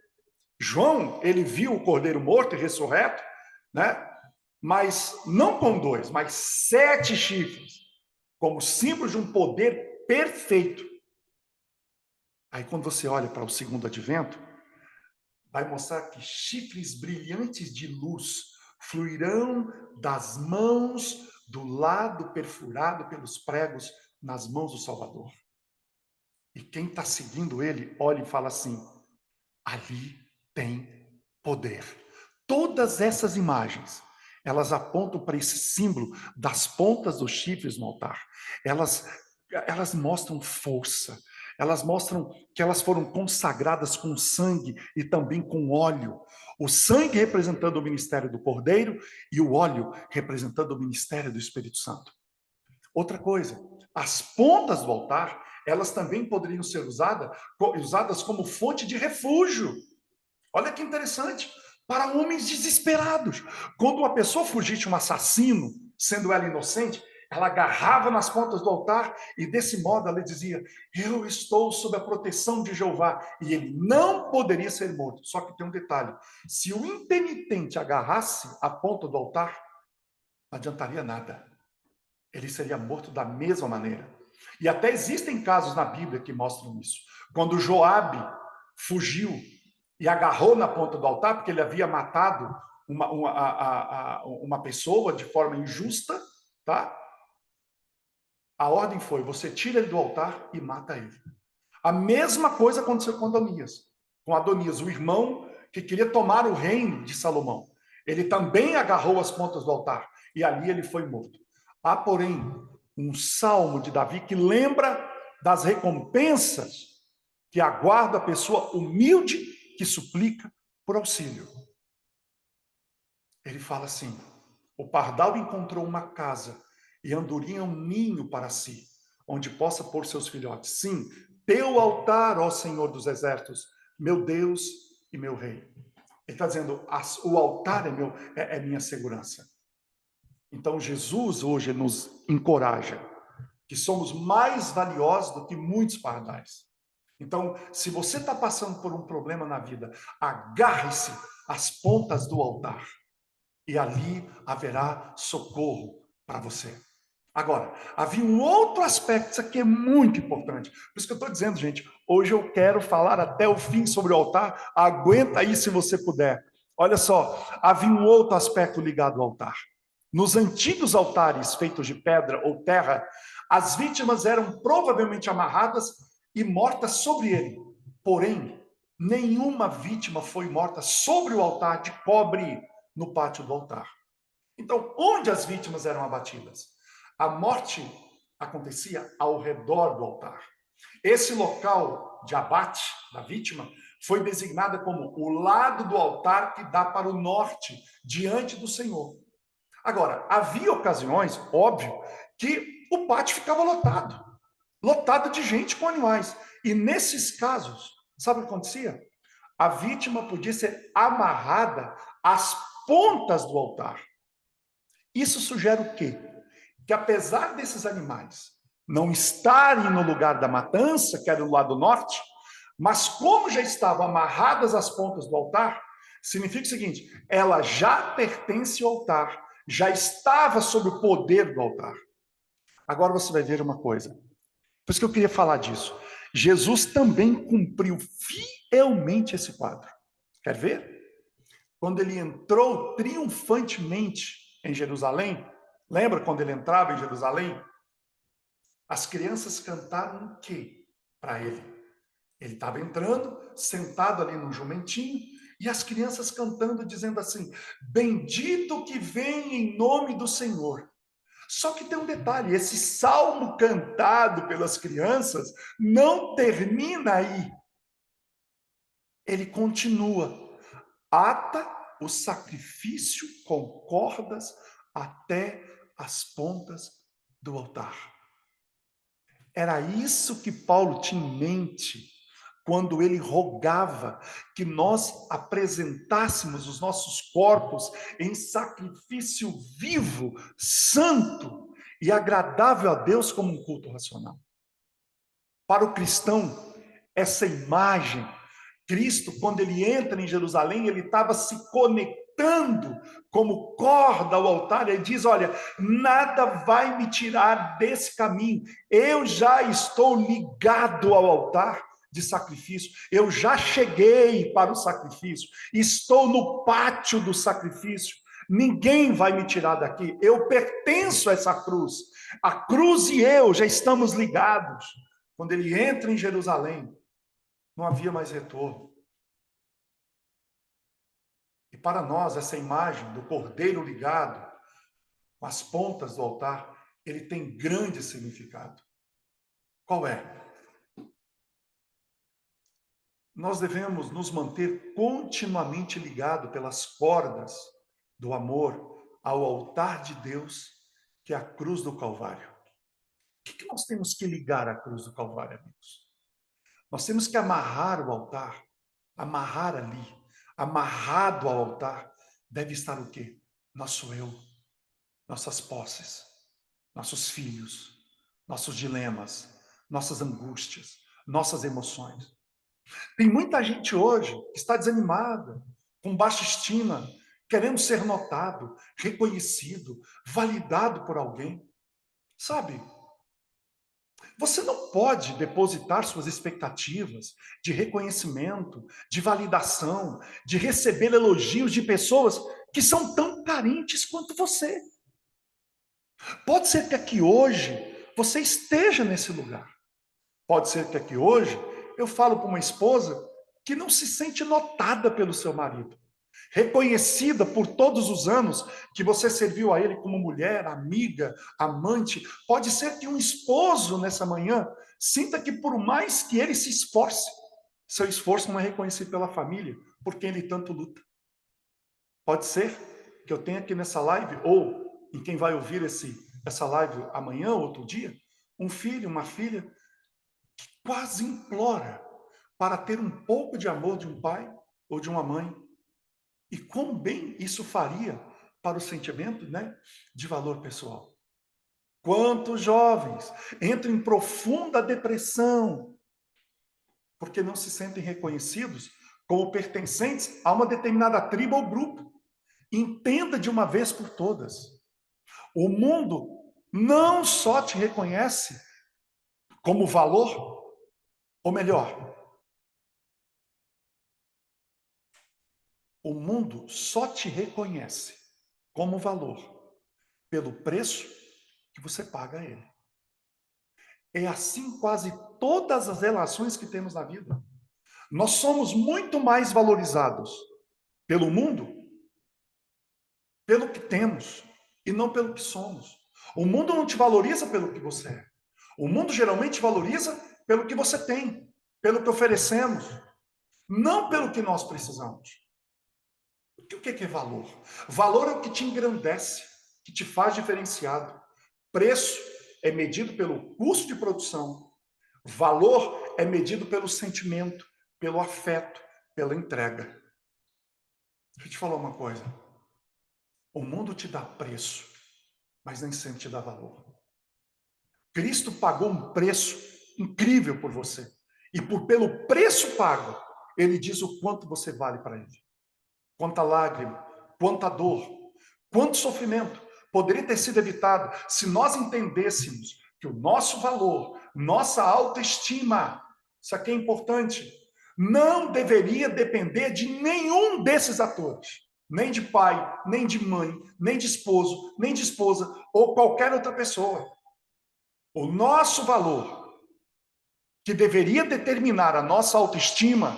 João, ele viu o cordeiro morto e ressurreto, né? Mas não com 2, mas 7 chifres, como símbolo de um poder perfeito. Aí quando você olha para o segundo advento, vai mostrar que chifres brilhantes de luz fluirão das mãos do lado perfurado pelos pregos nas mãos do Salvador. E quem está seguindo ele, olha e fala assim: ali tem poder. Todas essas imagens, elas apontam para esse símbolo das pontas dos chifres no altar. Elas mostram força. Elas mostram que elas foram consagradas com sangue e também com óleo. O sangue representando o ministério do Cordeiro e o óleo representando o ministério do Espírito Santo. Outra coisa, as pontas do altar, elas também poderiam ser usadas como fonte de refúgio. Olha que interessante, para homens desesperados. Quando uma pessoa fugia de um assassino, sendo ela inocente, ela agarrava nas pontas do altar e desse modo ela dizia: eu estou sob a proteção de Jeová, e ele não poderia ser morto. Só que tem um detalhe: se o impenitente agarrasse a ponta do altar, não adiantaria nada. Ele seria morto da mesma maneira. E até existem casos na Bíblia que mostram isso. Quando Joabe fugiu e agarrou na ponta do altar, porque ele havia matado uma pessoa de forma injusta, tá? A ordem foi: você tira ele do altar e mata ele. A mesma coisa aconteceu com Adonias. Com Adonias, o irmão que queria tomar o reino de Salomão. Ele também agarrou as pontas do altar e ali ele foi morto. Há, porém, um salmo de Davi que lembra das recompensas que aguarda a pessoa humilde que suplica por auxílio. Ele fala assim: o pardal encontrou uma casa e a andorinha um ninho para si, onde possa pôr seus filhotes. Sim, teu altar, ó Senhor dos exércitos, meu Deus e meu rei. Ele está dizendo: o altar é minha segurança. Então Jesus hoje nos encoraja que somos mais valiosos do que muitos pardais. Então, se você está passando por um problema na vida, agarre-se às pontas do altar e ali haverá socorro para você. Agora, havia um outro aspecto, isso aqui é muito importante. Por isso que eu estou dizendo, gente, hoje eu quero falar até o fim sobre o altar. Aguenta aí se você puder. Olha só, havia um outro aspecto ligado ao altar. Nos antigos altares feitos de pedra ou terra, as vítimas eram provavelmente amarradas e mortas sobre ele. Porém, nenhuma vítima foi morta sobre o altar de cobre no pátio do altar. Então, onde as vítimas eram abatidas? A morte acontecia ao redor do altar. Esse local de abate da vítima foi designado como o lado do altar que dá para o norte, diante do Senhor. Agora, havia ocasiões, óbvio, que o pátio ficava lotado de gente com animais. E nesses casos, sabe o que acontecia? A vítima podia ser amarrada às pontas do altar. Isso sugere o quê? Que apesar desses animais não estarem no lugar da matança, que era do lado norte, mas como já estavam amarradas às pontas do altar, significa o seguinte: ela já pertence ao altar, já estava sob o poder do altar. Agora você vai ver uma coisa. Por isso que eu queria falar disso. Jesus também cumpriu fielmente esse quadro. Quer ver? Quando ele entrou triunfantemente em Jerusalém, lembra quando ele entrava em Jerusalém? As crianças cantaram o quê para ele? Ele estava entrando, sentado ali no jumentinho, e as crianças cantando, dizendo assim: bendito que vem em nome do Senhor. Só que tem um detalhe: esse salmo cantado pelas crianças não termina aí. Ele continua: ata o sacrifício com cordas até as pontas do altar. Era isso que Paulo tinha em mente quando ele rogava que nós apresentássemos os nossos corpos em sacrifício vivo, santo e agradável a Deus como um culto racional. Para o cristão, essa imagem, Cristo, quando ele entra em Jerusalém, ele estava se conectando como corda ao altar. Ele diz: olha, nada vai me tirar desse caminho. Eu já estou ligado ao altar de sacrifício. Eu já cheguei para o sacrifício. Estou no pátio do sacrifício. Ninguém vai me tirar daqui. Eu pertenço a essa cruz. A cruz e eu já estamos ligados. Quando ele entra em Jerusalém, não havia mais retorno. E para nós, essa imagem do cordeiro ligado com as pontas do altar, ele tem grande significado. Qual é? Nós devemos nos manter continuamente ligados pelas cordas do amor ao altar de Deus, que é a cruz do Calvário. O que nós temos que ligar à cruz do Calvário, amigos? Nós temos que amarrar o altar, amarrar ali, amarrado ao altar, deve estar o quê? Nosso eu, nossas posses, nossos filhos, nossos dilemas, nossas angústias, nossas emoções. Tem muita gente hoje que está desanimada, com baixa estima, querendo ser notado, reconhecido, validado por alguém. Sabe? Você não pode depositar suas expectativas de reconhecimento, de validação, de receber elogios de pessoas que são tão carentes quanto você. Pode ser que aqui hoje você esteja nesse lugar. Pode ser que aqui hoje eu falo para uma esposa que não se sente notada pelo seu marido, reconhecida por todos os anos que você serviu a ele como mulher, amiga, amante. Pode ser que um esposo nessa manhã sinta que por mais que ele se esforce, seu esforço não é reconhecido pela família, por quem ele tanto luta. Pode ser que eu tenha aqui nessa live, ou em quem vai ouvir essa live amanhã, outro dia, um filho, uma filha, que quase implora para ter um pouco de amor de um pai ou de uma mãe. E quão bem isso faria para o sentimento, né, de valor pessoal. Quantos jovens entram em profunda depressão porque não se sentem reconhecidos como pertencentes a uma determinada tribo ou grupo. Entenda de uma vez por todas. O mundo não só te reconhece como valor, ou melhor, o mundo só te reconhece como valor pelo preço que você paga a ele. É assim quase todas as relações que temos na vida. Nós somos muito mais valorizados pelo mundo, pelo que temos, e não pelo que somos. O mundo não te valoriza pelo que você é. O mundo geralmente valoriza pelo que você tem, pelo que oferecemos, não pelo que nós precisamos. O que é valor? Valor é o que te engrandece, que te faz diferenciado. Preço é medido pelo custo de produção. Valor é medido pelo sentimento, pelo afeto, pela entrega. Deixa eu te falar uma coisa. O mundo te dá preço, mas nem sempre te dá valor. Cristo pagou um preço incrível por você. E pelo preço pago, ele diz o quanto você vale para ele. Quanta lágrima, quanta dor, quanto sofrimento poderia ter sido evitado se nós entendêssemos que o nosso valor, nossa autoestima, isso aqui é importante, não deveria depender de nenhum desses atores. Nem de pai, nem de mãe, nem de esposo, nem de esposa, ou qualquer outra pessoa. O nosso valor, que deveria determinar a nossa autoestima,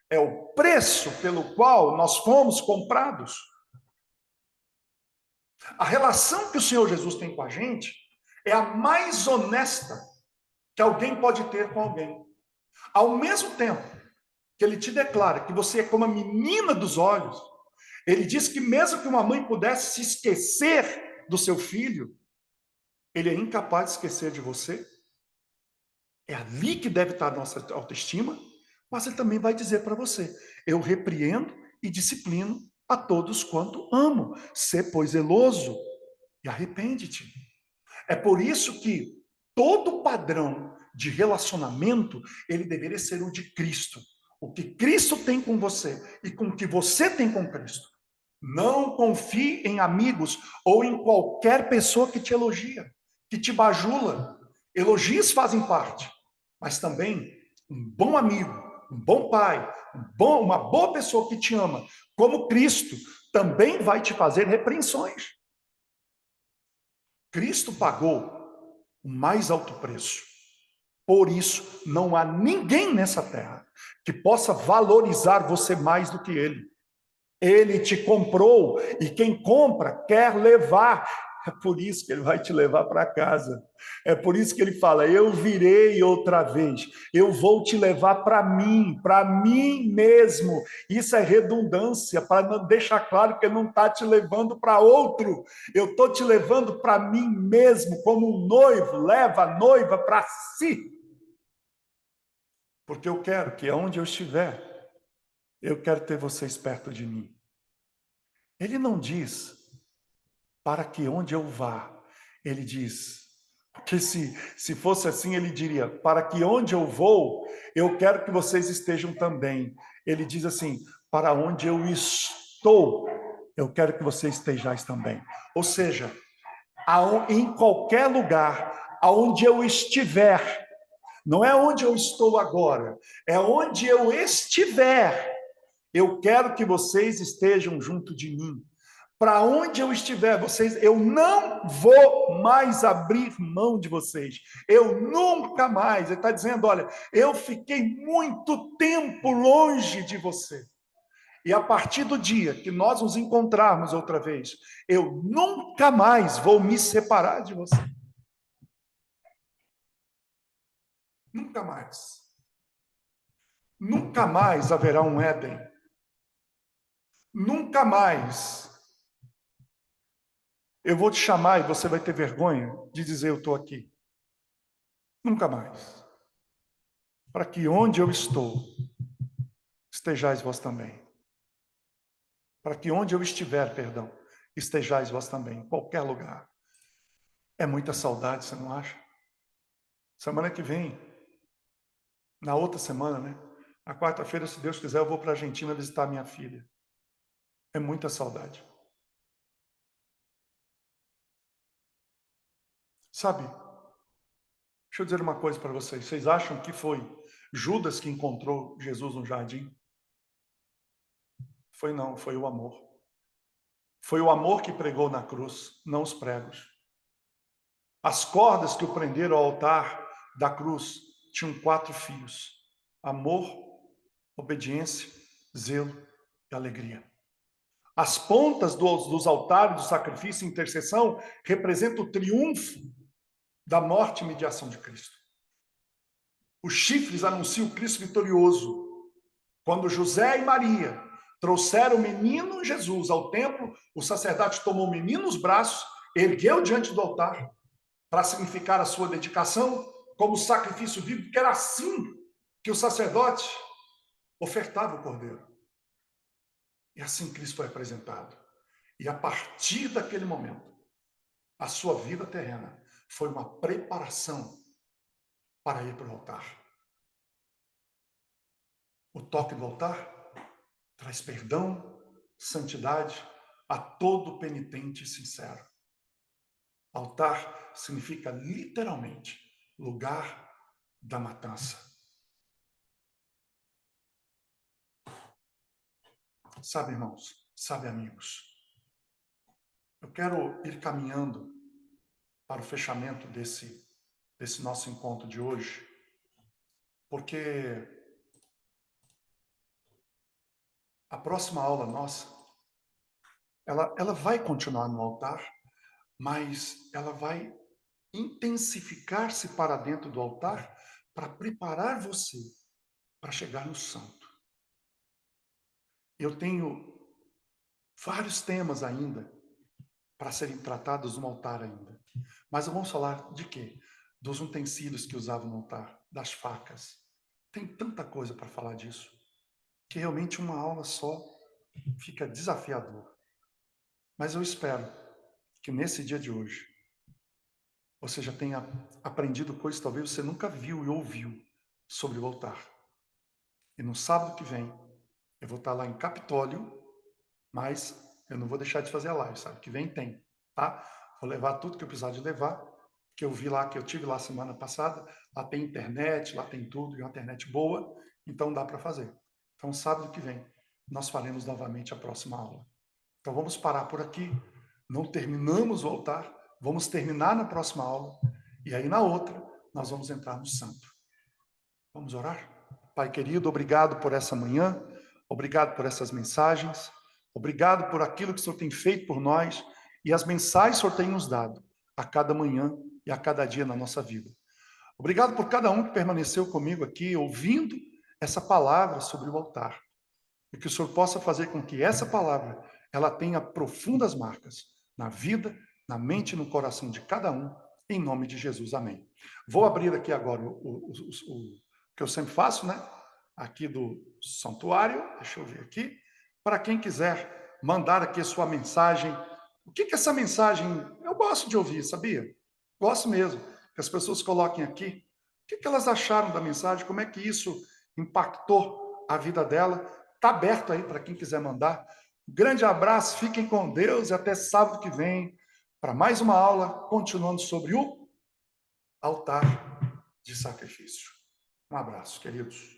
é o preço pelo qual nós fomos comprados. A relação que o Senhor Jesus tem com a gente é a mais honesta que alguém pode ter com alguém. Ao mesmo tempo que ele te declara que você é como a menina dos olhos, ele diz que mesmo que uma mãe pudesse se esquecer do seu filho, ele é incapaz de esquecer de você. É ali que deve estar a nossa autoestima, mas ele também vai dizer para você: eu repreendo e disciplino a todos quanto amo. Sê, pois, zeloso e arrepende-te. É por isso que todo padrão de relacionamento, ele deveria ser o de Cristo. O que Cristo tem com você e com o que você tem com Cristo. Não confie em amigos ou em qualquer pessoa que te elogia, que te bajula. Elogios fazem parte, mas também um bom amigo, um bom pai, uma boa pessoa que te ama, como Cristo, também vai te fazer repreensões. Cristo pagou o mais alto preço. Por isso, não há ninguém nessa terra que possa valorizar você mais do que ele. Ele te comprou e quem compra quer levar. É por isso que ele vai te levar para casa. É por isso que ele fala: eu virei outra vez. Eu vou te levar para mim mesmo. Isso é redundância, para não deixar claro que ele não está te levando para outro. Eu estou te levando para mim mesmo, como um noivo leva a noiva para si. Porque eu quero que aonde eu estiver, eu quero ter vocês perto de mim. Ele não diz para que onde eu vá, ele diz, porque se fosse assim, ele diria, para que onde eu vou, eu quero que vocês estejam também. Ele diz assim, para onde eu estou, eu quero que vocês estejais também. Ou seja, em qualquer lugar, aonde eu estiver, não é onde eu estou agora, é onde eu estiver, eu quero que vocês estejam junto de mim. Para onde eu estiver, vocês, eu não vou mais abrir mão de vocês. Eu nunca mais. Ele está dizendo: olha, eu fiquei muito tempo longe de você. E a partir do dia que nós nos encontrarmos outra vez, eu nunca mais vou me separar de você. Nunca mais. Nunca mais haverá um Éden. Nunca mais eu vou te chamar e você vai ter vergonha de dizer eu estou aqui. Nunca mais. Para que onde eu estou, estejais vós também. Para que onde eu estiver, perdão, estejais vós também, em qualquer lugar. É muita saudade, você não acha? Semana que vem, na outra semana, né? Na quarta-feira, se Deus quiser, eu vou para a Argentina visitar minha filha. É muita saudade. Sabe, deixa eu dizer uma coisa para vocês. Vocês acham que foi Judas que encontrou Jesus no jardim? Foi não, foi o amor. Foi o amor que pregou na cruz, não os pregos. As cordas que o prenderam ao altar da cruz tinham 4 fios: amor, obediência, zelo e alegria. As pontas dos altares do sacrifício e intercessão representam o triunfo da morte e mediação de Cristo. Os chifres anunciam o Cristo vitorioso. Quando José e Maria trouxeram o menino Jesus ao templo, o sacerdote tomou o menino nos braços, ergueu diante do altar, para significar a sua dedicação como sacrifício vivo, porque era assim que o sacerdote ofertava o cordeiro. E assim Cristo foi apresentado. E a partir daquele momento, a sua vida terrena foi uma preparação para ir para o altar. O toque do altar traz perdão, santidade a todo penitente sincero. Altar significa literalmente lugar da matança. Sabe, irmãos, sabe, amigos, eu quero ir caminhando para o fechamento desse nosso encontro de hoje, porque a próxima aula nossa, ela vai continuar no altar, mas ela vai intensificar-se para dentro do altar para preparar você para chegar no santo. Eu tenho vários temas ainda para serem tratados no altar ainda. Mas vamos falar de quê? Dos utensílios que usavam no altar, das facas. Tem tanta coisa para falar disso, que realmente uma aula só fica desafiador. Mas eu espero que nesse dia de hoje você já tenha aprendido coisas que talvez você nunca viu e ouviu sobre o altar. E no sábado que vem, eu vou estar lá em Capitólio, mas eu não vou deixar de fazer a live, sábado que vem tem, tá? Vou levar tudo que eu precisar de levar, que eu vi lá, que eu tive lá semana passada, lá tem internet, lá tem tudo, e uma internet boa, então dá para fazer. Então, sábado que vem, nós faremos novamente a próxima aula. Então, vamos parar por aqui, não terminamos o altar, vamos terminar na próxima aula, e aí na outra, nós vamos entrar no santo. Vamos orar? Pai querido, obrigado por essa manhã, obrigado por essas mensagens, obrigado por aquilo que o Senhor tem feito por nós e as mensagens que o Senhor tem nos dado a cada manhã e a cada dia na nossa vida. Obrigado por cada um que permaneceu comigo aqui, ouvindo essa palavra sobre o altar. E que o Senhor possa fazer com que essa palavra ela tenha profundas marcas na vida, na mente e no coração de cada um, em nome de Jesus. Amém. Vou abrir aqui agora o que eu sempre faço, né? Aqui do santuário, deixa eu ver aqui, para quem quiser mandar aqui a sua mensagem. O que que essa mensagem, eu gosto de ouvir, sabia? Gosto mesmo, que as pessoas coloquem aqui, o que que elas acharam da mensagem, como é que isso impactou a vida dela. Está aberto aí para quem quiser mandar. Um grande abraço, fiquem com Deus e até sábado que vem para mais uma aula, continuando sobre o altar de sacrifício. Um abraço, queridos.